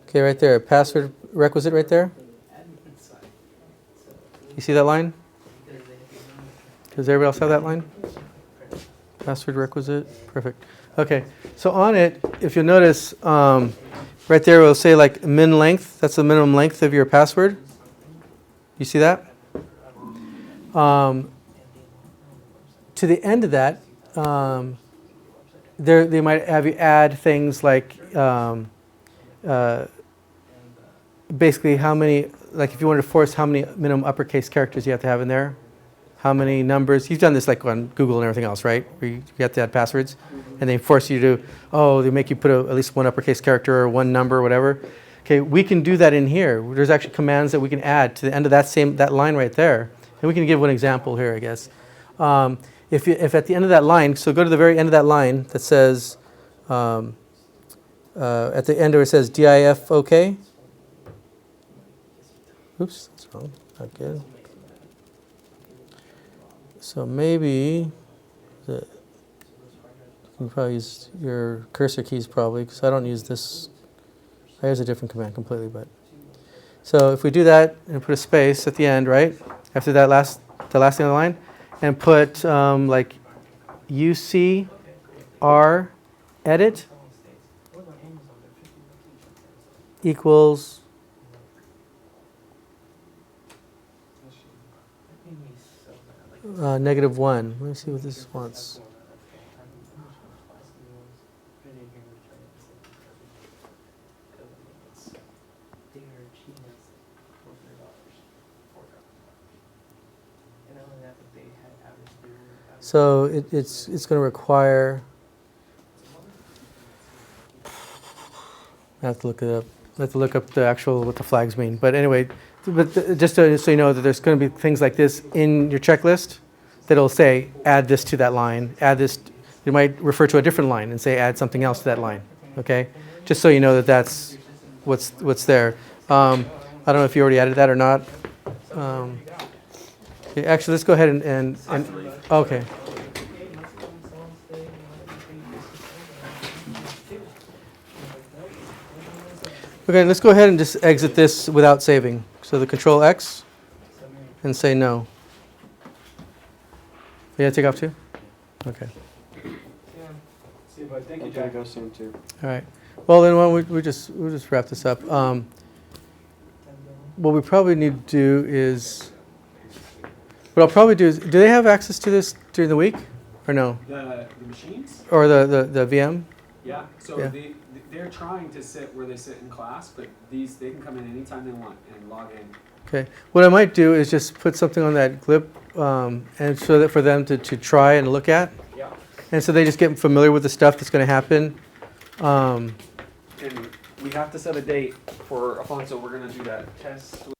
Okay, right there, password requisite right there. You see that line? Does everybody else have that line? Password requisite, perfect. Okay, so on it, if you'll notice, right there it will say like min length, that's the minimum length of your password. You see that? To the end of that, they might have you add things like basically how many, like if you wanted to force how many minimum uppercase characters you have to have in there, how many numbers. You've done this like on Google and everything else, right? Where you have to add passwords, and they force you to, they make you put at least one uppercase character or one number or whatever. Okay, we can do that in here. There's actually commands that we can add to the end of that line right there. And we can give one example here, I guess. If at the end of that line, so go to the very end of that line that says, at the end where it says DIF OK. Oops, that's wrong, not good. So maybe, you can probably use your cursor keys probably, because I don't use this. I use a different command completely, but. So if we do that and put a space at the end, right? After that the last thing on the line, and put like UCR edit equals -1. Let me see what this wants. So it's going to require. I have to look it up. I have to look up the actual what the flags mean. But anyway, just so you know that there's going to be things like this in your checklist that'll say add this to that line. Add this. You might refer to a different line and say add something else to that line. Okay, just so you know that that's what's there. I don't know if you already added that or not. Okay, actually, let's go ahead and okay. Okay, let's go ahead and just exit this without saving. So the Control X and say no. You gotta take off too? Okay. See, but thank you, I'm gonna Jack. go soon too. All right. Well, then why don't we'll just wrap this up. What we probably need to do is, what I'll probably do is, do they have access to this during the week or no? The machines? Or the VM? Yeah. So Yeah. they're trying to sit where they sit in class, but they can come in anytime they want and log in. Okay. What I might do is just put something on that glip, and so that for them to try and look at. Yeah. And so they just get familiar with the stuff that's going to happen. And we have to set a date for Alfonso. We're gonna do that test.